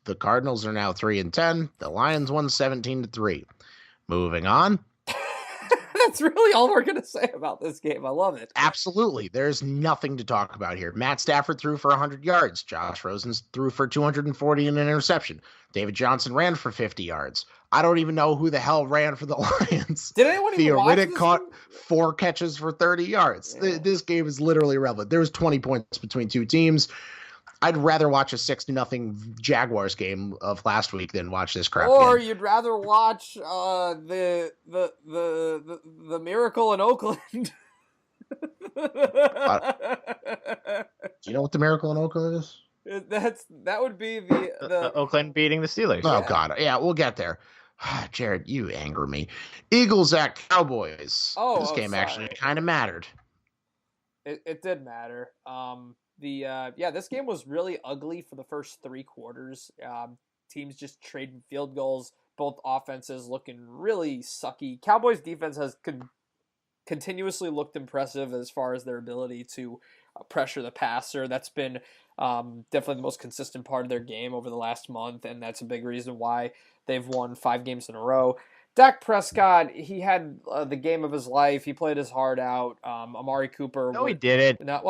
The Cardinals are now 3-10. The Lions won 17-3. Moving on. That's really all we're going to say about this game. I love it. Absolutely. There's nothing to talk about here. Matt Stafford threw for 100 yards. Josh Rosen threw for 240 and an interception. David Johnson ran for 50 yards. I don't even know who the hell ran for the Lions. Did anyone even watch this? Riddick caught 4 catches for 30 yards. Yeah. This game is literally irrelevant. There was 20 points between two teams. I'd rather watch a 6-0 Jaguars game of last week than watch this crap Or game. you'd rather watch the Miracle in Oakland. Do you know what the miracle in Oakland is? That would be the Oakland beating the Steelers. Oh, Yeah. God. Yeah, we'll get there. Jared, you anger me. Eagles at Cowboys. This game sorry. actually kind of mattered. It did matter. This game was really ugly for the first 3 quarters. Teams just trading field goals. Both offenses looking really sucky. Cowboys defense has continuously looked impressive as far as their ability to pressure the passer. That's been definitely the most consistent part of their game over the last month, and that's a big reason why they've won 5 games in a row. Dak Prescott, he had the game of his life. He played his heart out. Amari Cooper. No, he didn't. I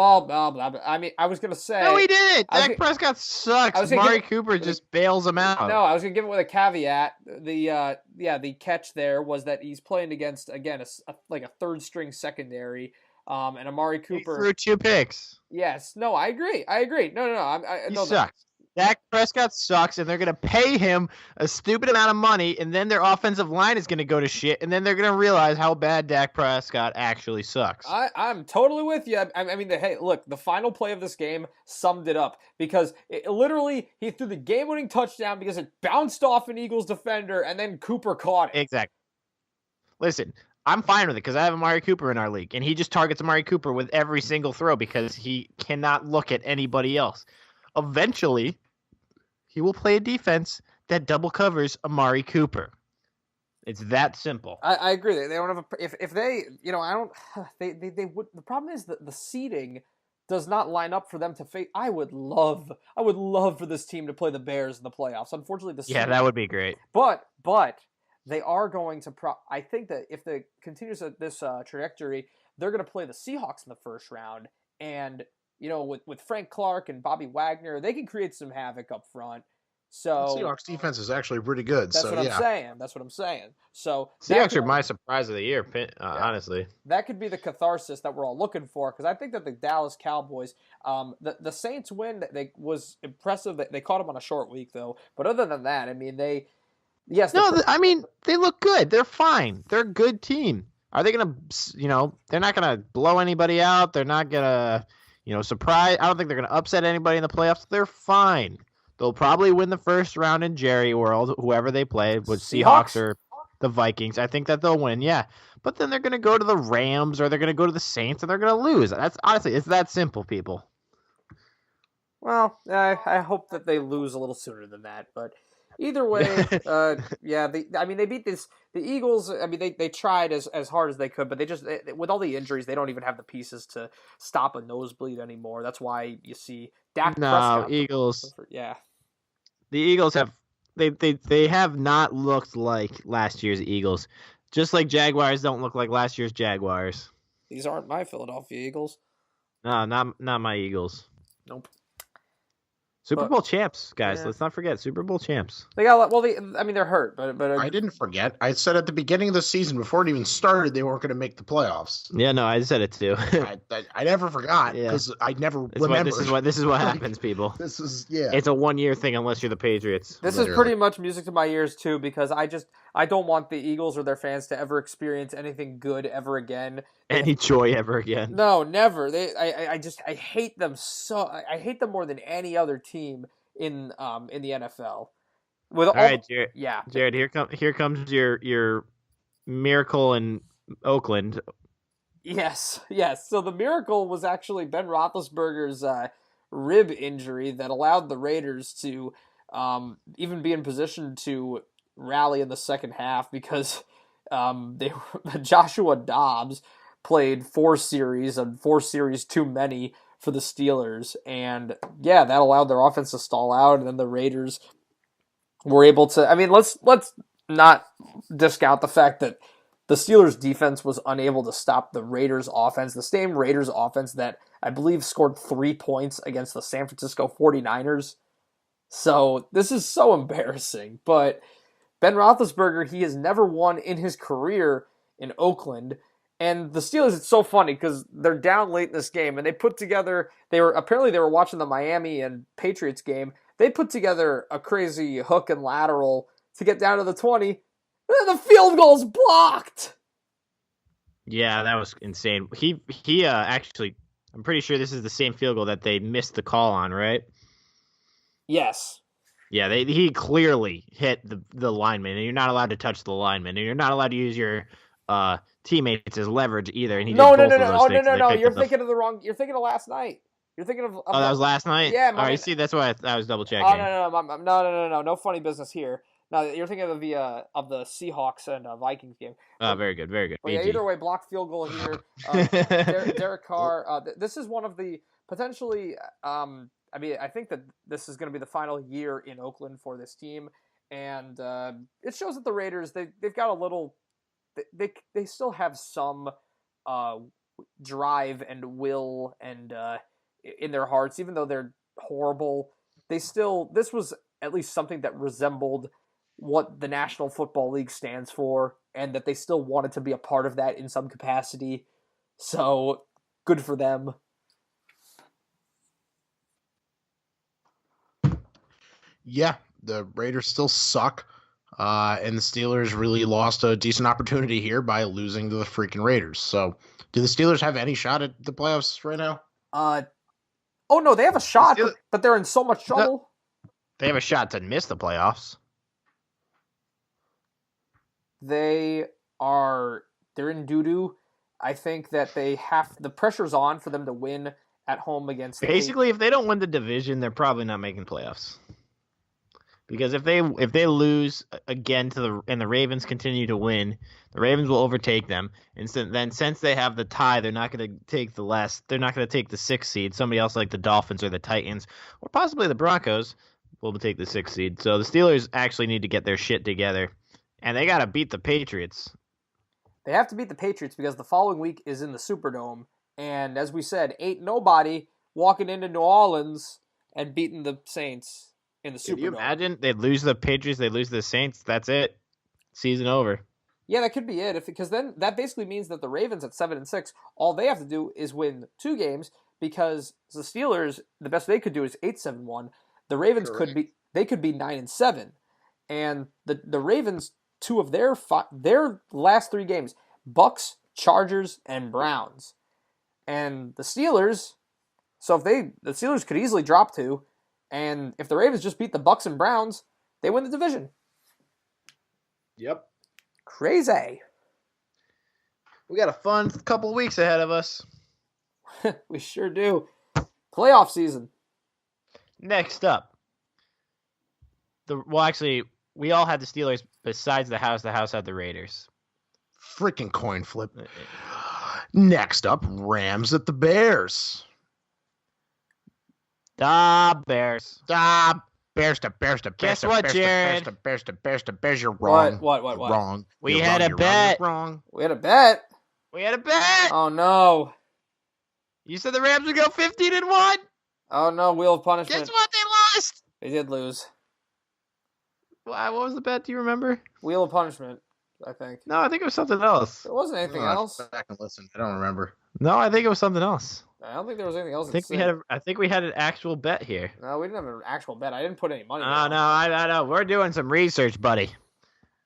was going to say. No, he didn't. I was Dak Prescott sucks. gonna Amari give- Cooper just bails him out. No, I was going to give it with a caveat. The catch there was that he's playing against, again, a third-string secondary. And Amari He Cooper threw 2 picks. Yes, no, I agree. No. He No, sucks. Dak Prescott sucks, and they're going to pay him a stupid amount of money, and then their offensive line is going to go to shit, and then they're going to realize how bad Dak Prescott actually sucks. I'm totally with you. The final play of this game summed it up because literally he threw the game-winning touchdown because it bounced off an Eagles defender, and then Cooper caught it. Exactly. Listen, I'm fine with it because I have Amari Cooper in our league, and he just targets Amari Cooper with every single throw because he cannot look at anybody else. Eventually, he will play a defense that double covers Amari Cooper. It's that simple. I agree. They don't have if they I don't they would. The problem is that the seeding does not line up for them to face. I would love for this team to play the Bears in the playoffs. Unfortunately, that would be great. But they are going to. I think that if they continues at this trajectory, they're going to play the Seahawks in the first round, and with Frank Clark and Bobby Wagner, they can create some havoc up front. So The Seahawks defense is actually pretty good. That's so what yeah. I'm saying. So Seahawks are my surprise of the year, honestly. That could be the catharsis that we're all looking for because I think that the Dallas Cowboys, the Saints win was impressive. They caught them on a short week though. But other than that, I mean they look good. They're fine. They're a good team. Are they gonna they're not gonna blow anybody out. They're not gonna surprise. I don't think they're gonna upset anybody in the playoffs. They're fine. They'll probably win the first round in Jerry World, whoever they play, with Seahawks or the Vikings. I think that they'll win, yeah. But then they're going to go to the Rams or they're going to go to the Saints and they're going to lose. That's honestly, it's that simple, people. Well, I hope that they lose a little sooner than that. But either way, they beat the Eagles. I mean, they tried as hard as they could, but with all the injuries, they don't even have the pieces to stop a nosebleed anymore. That's why you see Dak Prescott. Eagles. Yeah. The Eagles have they have not looked like last year's Eagles. Just like Jaguars don't look like last year's Jaguars. These aren't my Philadelphia Eagles. No, not my Eagles. Nope. Super Bowl champs, guys. Yeah. Let's not forget Super Bowl champs. They got they're hurt, but I didn't forget. I said at the beginning of the season, before it even started, they weren't going to make the playoffs. Yeah, no, I said it too. I never forgot because I never remembered. This is what happens, people. It's a 1-year thing unless you're the Patriots. This is pretty much music to my ears too because I don't want the Eagles or their fans to ever experience anything good ever again. Any joy ever again. No, never. I hate them so. I hate them more than any other team in the NFL. All right, Jared. Yeah, Jared. Here comes your miracle in Oakland. Yes. So the miracle was actually Ben Roethlisberger's rib injury that allowed the Raiders to even be in position to rally in the second half because Joshua Dobbs played 4 series and 4 series too many for the Steelers, and that allowed their offense to stall out, and then the Raiders were able to. I mean, let's not discount the fact that the Steelers' defense was unable to stop the Raiders' offense, the same Raiders' offense that I believe scored 3 points against the San Francisco 49ers. So this is so embarrassing, but Ben Roethlisberger, he has never won in his career in Oakland, And the Steelers, it's so funny because they're down late in this game, and they put together. They were watching the Miami and Patriots game. They put together a crazy hook and lateral to get down to the 20. And then the field goal's blocked. Yeah, that was insane. He actually, I'm pretty sure this is the same field goal that they missed the call on, right? Yes. Yeah, he clearly hit the lineman, and you're not allowed to touch the lineman, and you're not allowed to use your teammates as leverage either. And he No. did both of those things. No. You're thinking of the wrong. You're thinking of last night. You're thinking of. Oh, that was last night. Yeah. All right. See, that's why I was double checking. Oh no. No funny business here. No, you're thinking of the Seahawks and Vikings game. Oh, very good, very good. But yeah, either way, blocked field goal here. Derek Carr. This is one of the potentially. I mean, I think that this is going to be the final year in Oakland for this team, and it shows that the Raiders they've got a little. They still have some drive and will and in their hearts, even though they're horrible. This was at least something that resembled what the National Football League stands for, and that they still wanted to be a part of that in some capacity. So good for them. Yeah, the Raiders still suck, and the Steelers really lost a decent opportunity here by losing to the freaking Raiders. So, do the Steelers have any shot at the playoffs right now? Oh no, they have a shot, but they're in so much trouble. They have a shot to miss the playoffs. They're in doo-doo. I think that the pressure's on for them to win at home against. Basically, if they don't win the division, they're probably not making playoffs. Because if they lose again and the Ravens continue to win, the Ravens will overtake them. And then since they have the tie, they're not going to take the 6th seed. Somebody else like the Dolphins or the Titans or possibly the Broncos will take the 6th seed. So the Steelers actually need to get their shit together, and they got to beat the Patriots. They have to beat the Patriots because the following week is in the Superdome, and as we said, ain't nobody walking into New Orleans and beating the Saints. In the Superdome. Can you imagine? They'd lose the Patriots, they'd lose the Saints. That's it. Season over. Yeah, that could be it. Because then that basically means that the Ravens at 7-6, all they have to do is win 2 games. Because the Steelers, the best they could do is 8-7-1. The Ravens could be 9-7, and the Ravens 2 of their last 3 games: Bucks, Chargers, and Browns. And the Steelers, the Steelers could easily drop 2. And if the Ravens just beat the Bucks and Browns, they win the division. Yep. Crazy. We got a fun couple of weeks ahead of us. We sure do. Playoff season. Next up. We all had the Steelers besides the house. The house had the Raiders. Freaking coin flip. Next up, Rams at the Bears. Da Bears. Bears. Guess what, Jared? Bears. You're wrong. What? Wrong. We had a bet. Wrong. We had a bet. Oh no. You said the Rams would go 15-1. Oh no, wheel of punishment. Guess what? They lost. They did lose. What was the bet? Do you remember? Wheel of punishment, I think. No, I think it was something else. There wasn't anything else. Back and listen. I don't remember. No, I think it was something else. I don't think there was anything else. I think we had an actual bet here. No, we didn't have an actual bet. I didn't put any money. Oh, no, I know. We're doing some research, buddy.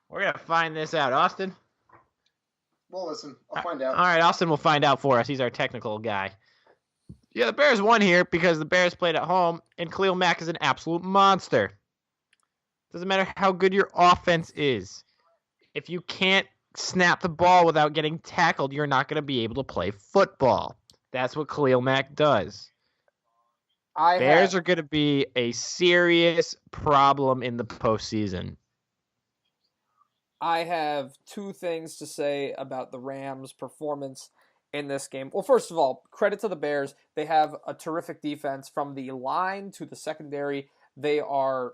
We're going to find this out. Austin? Well, listen, I'll find out. All right, Austin will find out for us. He's our technical guy. Yeah, the Bears won here because the Bears played at home, and Khalil Mack is an absolute monster. Doesn't matter how good your offense is. If you can't snap the ball without getting tackled, you're not going to be able to play football. That's what Khalil Mack does. Bears are going to be a serious problem in the postseason. I have 2 things to say about the Rams' performance in this game. Well, first of all, credit to the Bears. They have a terrific defense from the line to the secondary. They're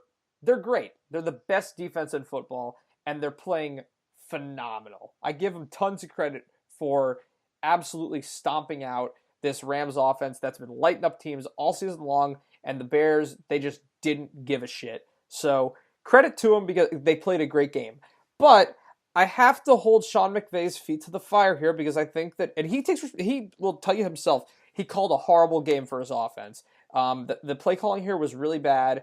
great. They're the best defense in football, and they're playing phenomenal. I give them tons of credit for absolutely stomping out this Rams offense that's been lighting up teams all season long, and the Bears, they just didn't give a shit. So credit to them because they played a great game. But I have to hold Sean McVay's feet to the fire here because I think that, and he will tell you himself, he called a horrible game for his offense. The play calling here was really bad.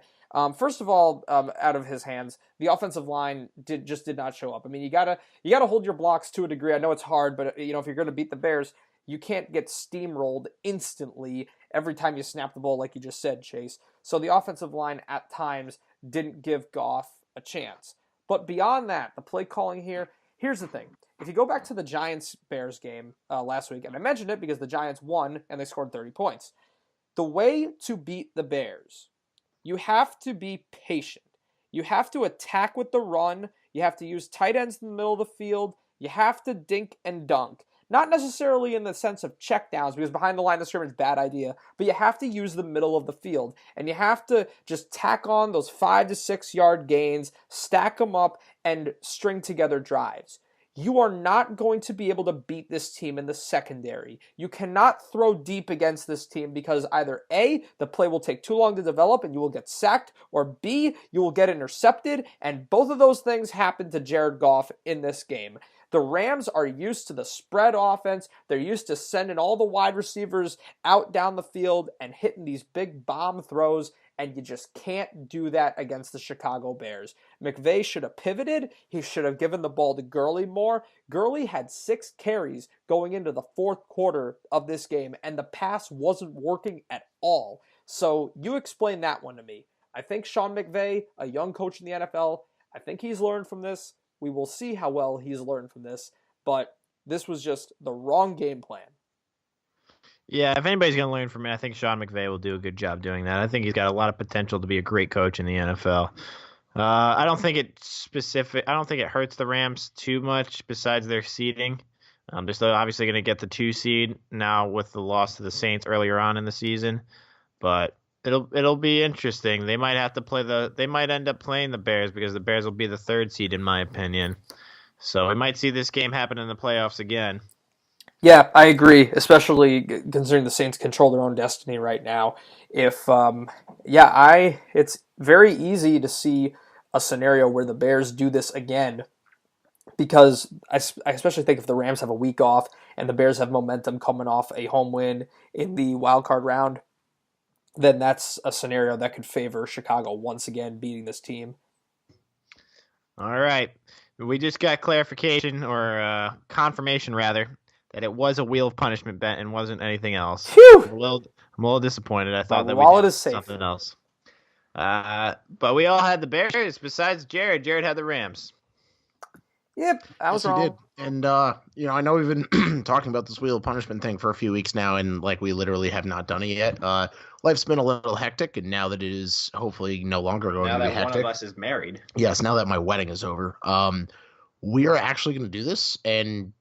First of all, out of his hands, the offensive line did not show up. I mean, you gotta hold your blocks to a degree. I know it's hard, but if you're going to beat the Bears, you can't get steamrolled instantly every time you snap the ball, like you just said, Chase. So the offensive line at times didn't give Goff a chance. But beyond that, the play calling here, here's the thing. If you go back to the Giants-Bears game last week, and I mentioned it because the Giants won and they scored 30 points. The way to beat the Bears, you have to be patient. You have to attack with the run. You have to use tight ends in the middle of the field. You have to dink and dunk. Not necessarily in the sense of checkdowns, because behind the line of scrimmage is a bad idea, but you have to use the middle of the field, and you have to just tack on those 5 to 6 yard gains, stack them up, and string together drives. You are not going to be able to beat this team in the secondary. You cannot throw deep against this team because either A, the play will take too long to develop and you will get sacked, or B, you will get intercepted, and both of those things happened to Jared Goff in this game. The Rams are used to the spread offense. They're used to sending all the wide receivers out down the field and hitting these big bomb throws, and you just can't do that against the Chicago Bears. McVay should have pivoted. He should have given the ball to Gurley more. Gurley had 6 carries going into the fourth quarter of this game, and the pass wasn't working at all. So you explain that one to me. I think Sean McVay, a young coach in the NFL, I think he's learned from this. We will see how well he's learned from this, but this was just the wrong game plan. Yeah, if anybody's going to learn from it, I think Sean McVay will do a good job doing that. I think he's got a lot of potential to be a great coach in the NFL. I don't think it hurts the Rams too much besides their seeding. They're still obviously going to get the 2 seed now with the loss to the Saints earlier on in the season, but it'll be interesting. They might end up playing the Bears because the Bears will be the 3rd seed in my opinion. So we might see this game happen in the playoffs again. Yeah, I agree, especially considering the Saints control their own destiny right now. It's very easy to see a scenario where the Bears do this again, because I especially think if the Rams have a week off and the Bears have momentum coming off a home win in the wild card round, then that's a scenario that could favor Chicago once again beating this team. All right. We just got clarification, or confirmation rather, that it was a wheel of punishment bet and wasn't anything else. Phew! I'm a little disappointed. I thought My that wallet we is safe. something else. But we all had the Bears besides Jared. Jared had the Rams. Yep, I was wrong. He did. And, I know we've been talking about this wheel of punishment thing for a few weeks now, and, we literally have not done it yet. Life's been a little hectic, and now that it is hopefully no longer going to be hectic. Now that one of us is married. Yes, now that my wedding is over. We are actually going to do this, and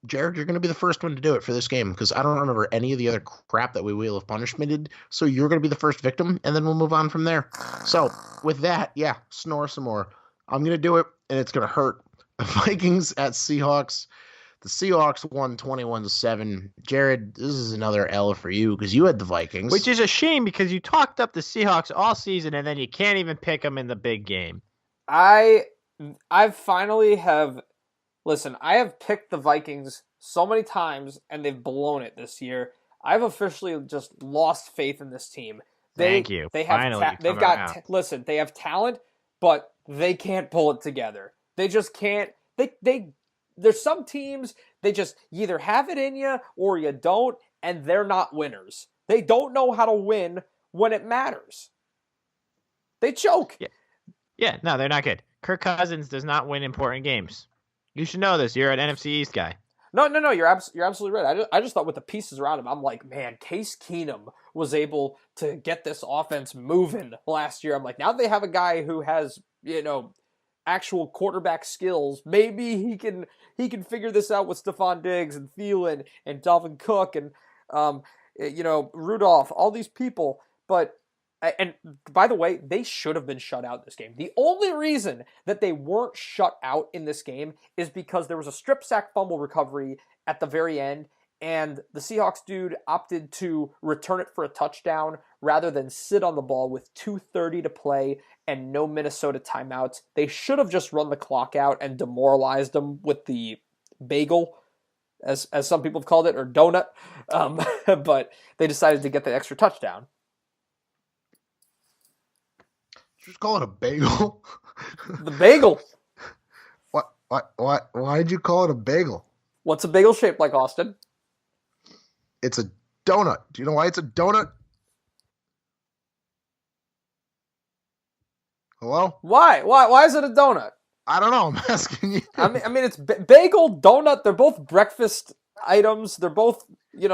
Jared, you're going to be the first one to do it for this game, because I don't remember any of the other crap that we wheel of punishmented, so you're going to be the first victim, and then we'll move on from there. So, with that, snore some more. I'm going to do it, and it's going to hurt. Vikings at Seahawks. The Seahawks won 21-7. Jared, this is another L for you because you had the Vikings. Which is a shame because you talked up the Seahawks all season and then you can't even pick them in the big game. I finally have... Listen, I have picked the Vikings so many times and they've blown it this year. I've officially just lost faith in this team. Thank you. They have listen, they have talent, but they can't pull it together. They just can't. There's some teams, you either have it in you or you don't, and they're not winners. They don't know how to win when it matters. They choke. Yeah, no, they're not good. Kirk Cousins does not win important games. You should know this. You're an NFC East guy. No, you're absolutely right. I just thought with the pieces around him, I'm like, man, Case Keenum was able to get this offense moving last year. I'm like, now they have a guy who has, actual quarterback skills. Maybe he can figure this out with Stephon Diggs and Thielen and Dalvin Cook and Rudolph, all these people. But and by the way, they should have been shut out this game. The only reason that they weren't shut out in this game is because there was a strip sack fumble recovery at the very end, and the Seahawks dude opted to return it for a touchdown rather than sit on the ball with 2:30 to play and no Minnesota timeouts. They should have just run the clock out and demoralized them with the bagel, as some people have called it, or donut. But they decided to get the extra touchdown. Just call it a bagel. The bagel. Why'd you call it a bagel? What's a bagel shaped like, Austin? It's a donut. Do you know why it's a donut? Hello? Why? Why is it a donut? I don't know. I'm asking you. I mean, it's bagel, donut. They're both breakfast items. They're both,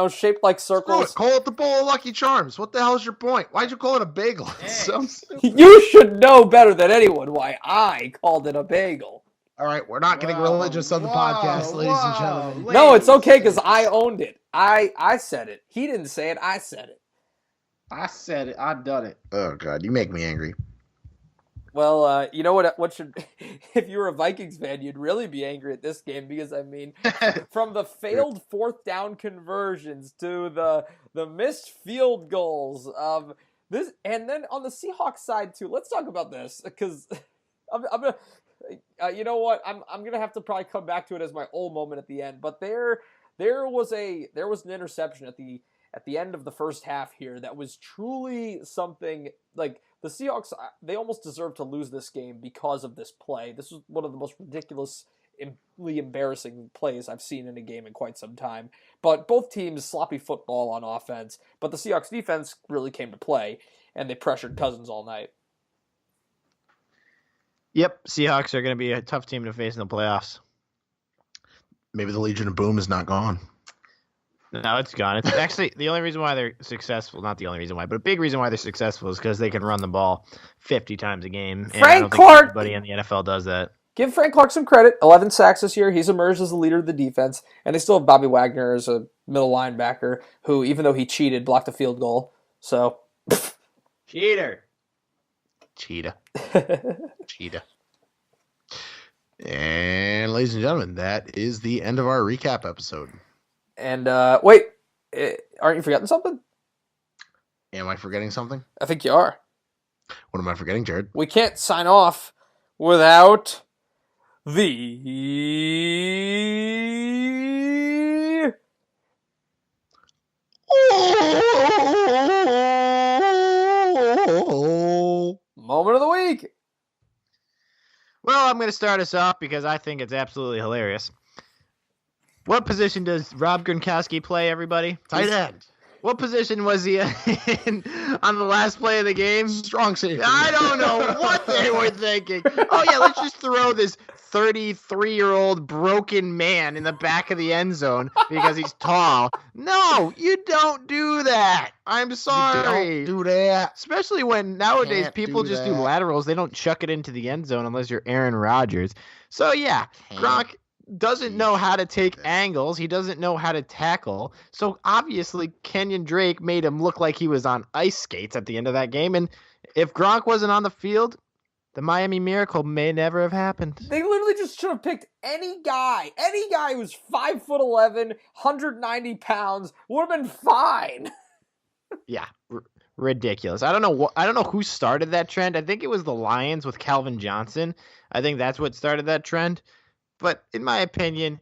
shaped like circles. Call it the bowl of Lucky Charms. What the hell is your point? Why'd you call it a bagel? It's so stupid. You should know better than anyone why I called it a bagel. All right, we're not getting religious on the podcast, ladies and gentlemen. No, it's okay because I owned it. I said it. He didn't say it. I said it. I said it. I done it. Oh, God, you make me angry. Well, you know what should, if you were a Vikings fan, you'd really be angry at this game because, I mean, from the failed fourth down conversions to the missed field goals, this, and then on the Seahawks side too, let's talk about this because I'm gonna, you know what, I'm gonna have to probably come back to it as my old moment at the end, but there was an interception at the end of the first half here that was truly something. Like, the Seahawks, they almost deserve to lose this game because of this play. This was one of the most ridiculously embarrassing plays I've seen in a game in quite some time. But both teams, sloppy football on offense. But the Seahawks defense really came to play, and they pressured Cousins all night. Yep, Seahawks are going to be a tough team to face in the playoffs. Maybe the Legion of Boom is not gone. No, it's gone. It's actually the only reason why they're successful. Not the only reason why, but a big reason why they're successful is because they can run the ball 50 times a game. And I don't think anybody in the NFL does that. Give Frank Clark some credit. 11 sacks this year. He's emerged as the leader of the defense. And they still have Bobby Wagner as a middle linebacker who, even though he cheated, blocked a field goal. So, Cheater. Cheetah. And ladies and gentlemen, that is the end of our recap episode. And wait, aren't you forgetting something? Am I forgetting something? I think you are. What am I forgetting, Jared? We can't sign off without the moment of the week. Well, I'm going to start us off because I think it's absolutely hilarious. What position does Rob Gronkowski play, everybody? Tight end. What position was he in on the last play of the game? Strong safety. I don't know what they were thinking. Oh, yeah, let's just throw this 33-year-old broken man in the back of the end zone because he's tall. No, you don't do that. I'm sorry. You don't do that. Especially when nowadays Can't people do just do that. laterals. They don't chuck it into the end zone unless you're Aaron Rodgers. So, yeah, Gronk doesn't know how to take angles. He doesn't know how to tackle. So obviously Kenyon Drake made him look like he was on ice skates at the end of that game. And if Gronk wasn't on the field, the Miami Miracle may never have happened. They literally just should have picked any guy who's 5'11", 190 pounds, would have been fine. Yeah, ridiculous. I don't know who started that trend. I think it was the Lions with Calvin Johnson. I think that's what started that trend. But in my opinion,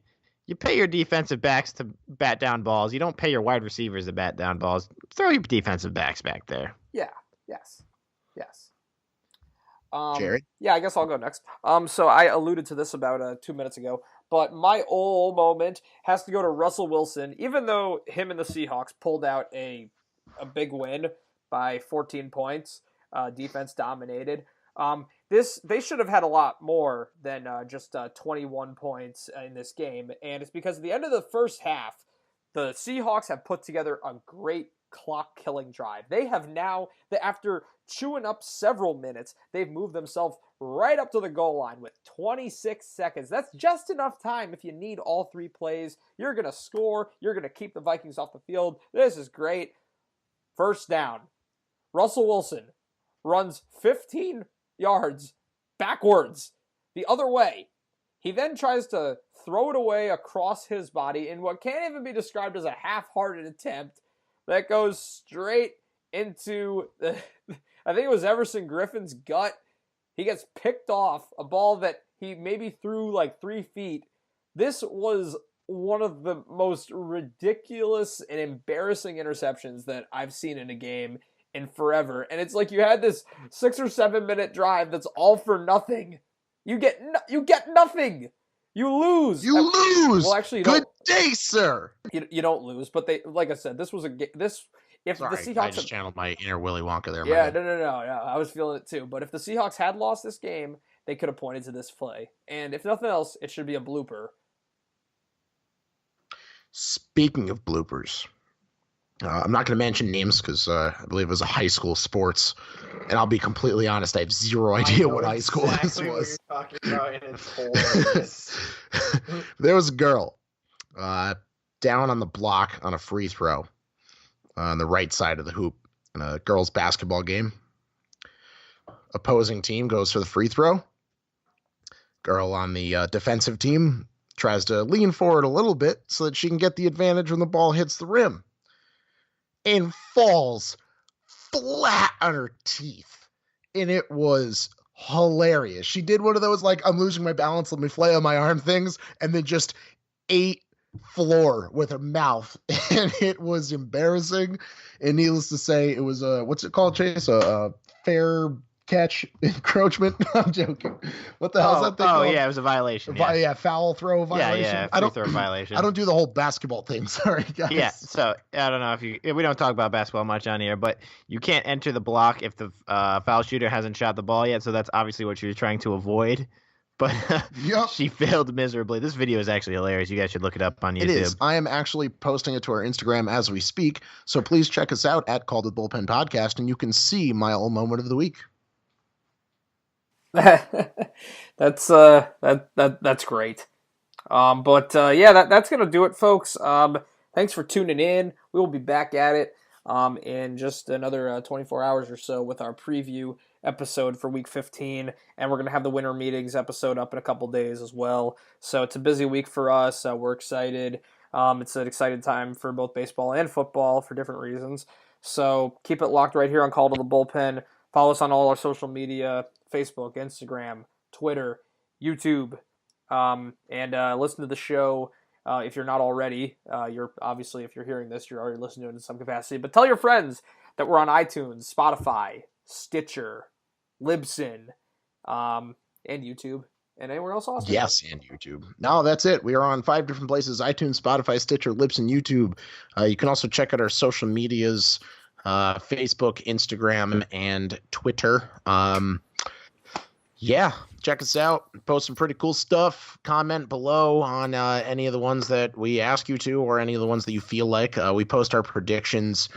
you pay your defensive backs to bat down balls. You don't pay your wide receivers to bat down balls. Throw your defensive backs back there. Yeah. Yes. Jared? Yeah, I guess I'll go next. So I alluded to this about 2 minutes ago, but my old moment has to go to Russell Wilson. Even though him and the Seahawks pulled out a big win by 14 points, defense dominated. They should have had a lot more than just 21 points in this game, and it's because at the end of the first half, the Seahawks have put together a great clock-killing drive. They have now, after chewing up several minutes, they've moved themselves right up to the goal line with 26 seconds. That's just enough time if you need all three plays. You're going to score. You're going to keep the Vikings off the field. This is great. First down. Russell Wilson runs 15 yards backwards the other way. He then tries to throw it away across his body in what can't even be described as a half-hearted attempt that goes straight into, I think it was Everson Griffin's gut. He gets picked off, a ball that he maybe threw like 3 feet. This was one of the most ridiculous and embarrassing interceptions that I've seen in a game in forever. And it's like you had this 6 or 7 minute drive that's all for nothing. You get nothing. You lose. You lose. Well, actually, good day, sir. You don't lose, but they, like I said, this was if Sorry, the Seahawks I just channeled my inner Willy Wonka there. Yeah, no, I was feeling it too. But if the Seahawks had lost this game, they could have pointed to this play, and if nothing else, it should be a blooper. Speaking of bloopers, I'm not going to mention names because I believe it was a high school sports, and I'll be completely honest, I have zero idea what high school this was. What you're talking about, and it's hilarious. There was a girl down on the block on a free throw on the right side of the hoop in a girls' basketball game. Opposing team goes for the free throw. Girl on the defensive team tries to lean forward a little bit so that she can get the advantage when the ball hits the rim, and falls flat on her teeth. And it was hilarious. She did one of those, like, I'm losing my balance, let me flail my arm things, and then just ate floor with her mouth. And it was embarrassing. And needless to say, it was what's it called, Chase? A fair catch encroachment. I'm joking. What the hell is that thing called? Yeah, it was a violation. Foul throw violation. Yeah, free throw violation. I don't do the whole basketball thing. Sorry, guys. Yeah, so I don't know if we don't talk about basketball much on here, but you can't enter the block if the foul shooter hasn't shot the ball yet. So that's obviously what she was trying to avoid. But Yep. She failed miserably. This video is actually hilarious. You guys should look it up on YouTube. It is. I am actually posting it to our Instagram as we speak. So please check us out at Called the Bullpen Podcast, and you can see my old moment of the week. That's great. That's gonna do it, folks. Thanks for tuning in. We will be back at it in just another 24 hours or so with our preview episode for Week 15, and we're gonna have the winter meetings episode up in a couple days as well. So it's a busy week for us. We're excited. It's an exciting time for both baseball and football for different reasons. So keep it locked right here on Call to the Bullpen. Follow us on all our social media: Facebook, Instagram, Twitter, YouTube, and listen to the show if you're not already. You're obviously, if you're hearing this, you're already listening to it in some capacity. But tell your friends that we're on iTunes, Spotify, Stitcher, Libsyn, and YouTube. And anywhere else, Austin? Yes, and YouTube. No, that's it. We are on 5 different places: iTunes, Spotify, Stitcher, Libsyn, YouTube. You can also check out our social medias: Facebook, Instagram, and Twitter. Check us out. Post some pretty cool stuff. Comment below on any of the ones that we ask you to, or any of the ones that you feel like. We post our predictions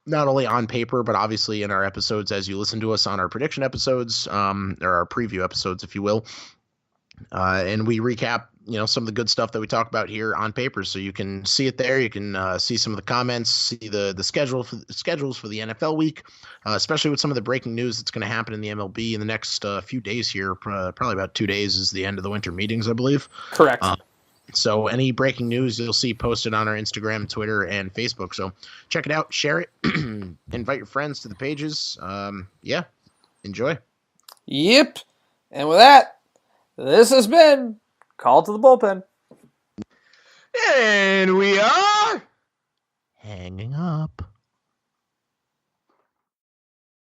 not only on paper, but obviously in our episodes as you listen to us on our prediction episodes, or our preview episodes, if you will. And we recap, some of the good stuff that we talk about here on paper, so you can see it there. You can see some of the comments, see the schedules for the NFL week, especially with some of the breaking news that's going to happen in the MLB in the next few days here. Probably about 2 days is the end of the winter meetings, I believe. Correct. So any breaking news you'll see posted on our Instagram, Twitter, and Facebook. So check it out, share it, invite your friends to the pages. Enjoy. Yep. And with that, this has been Call to the Bullpen. And we are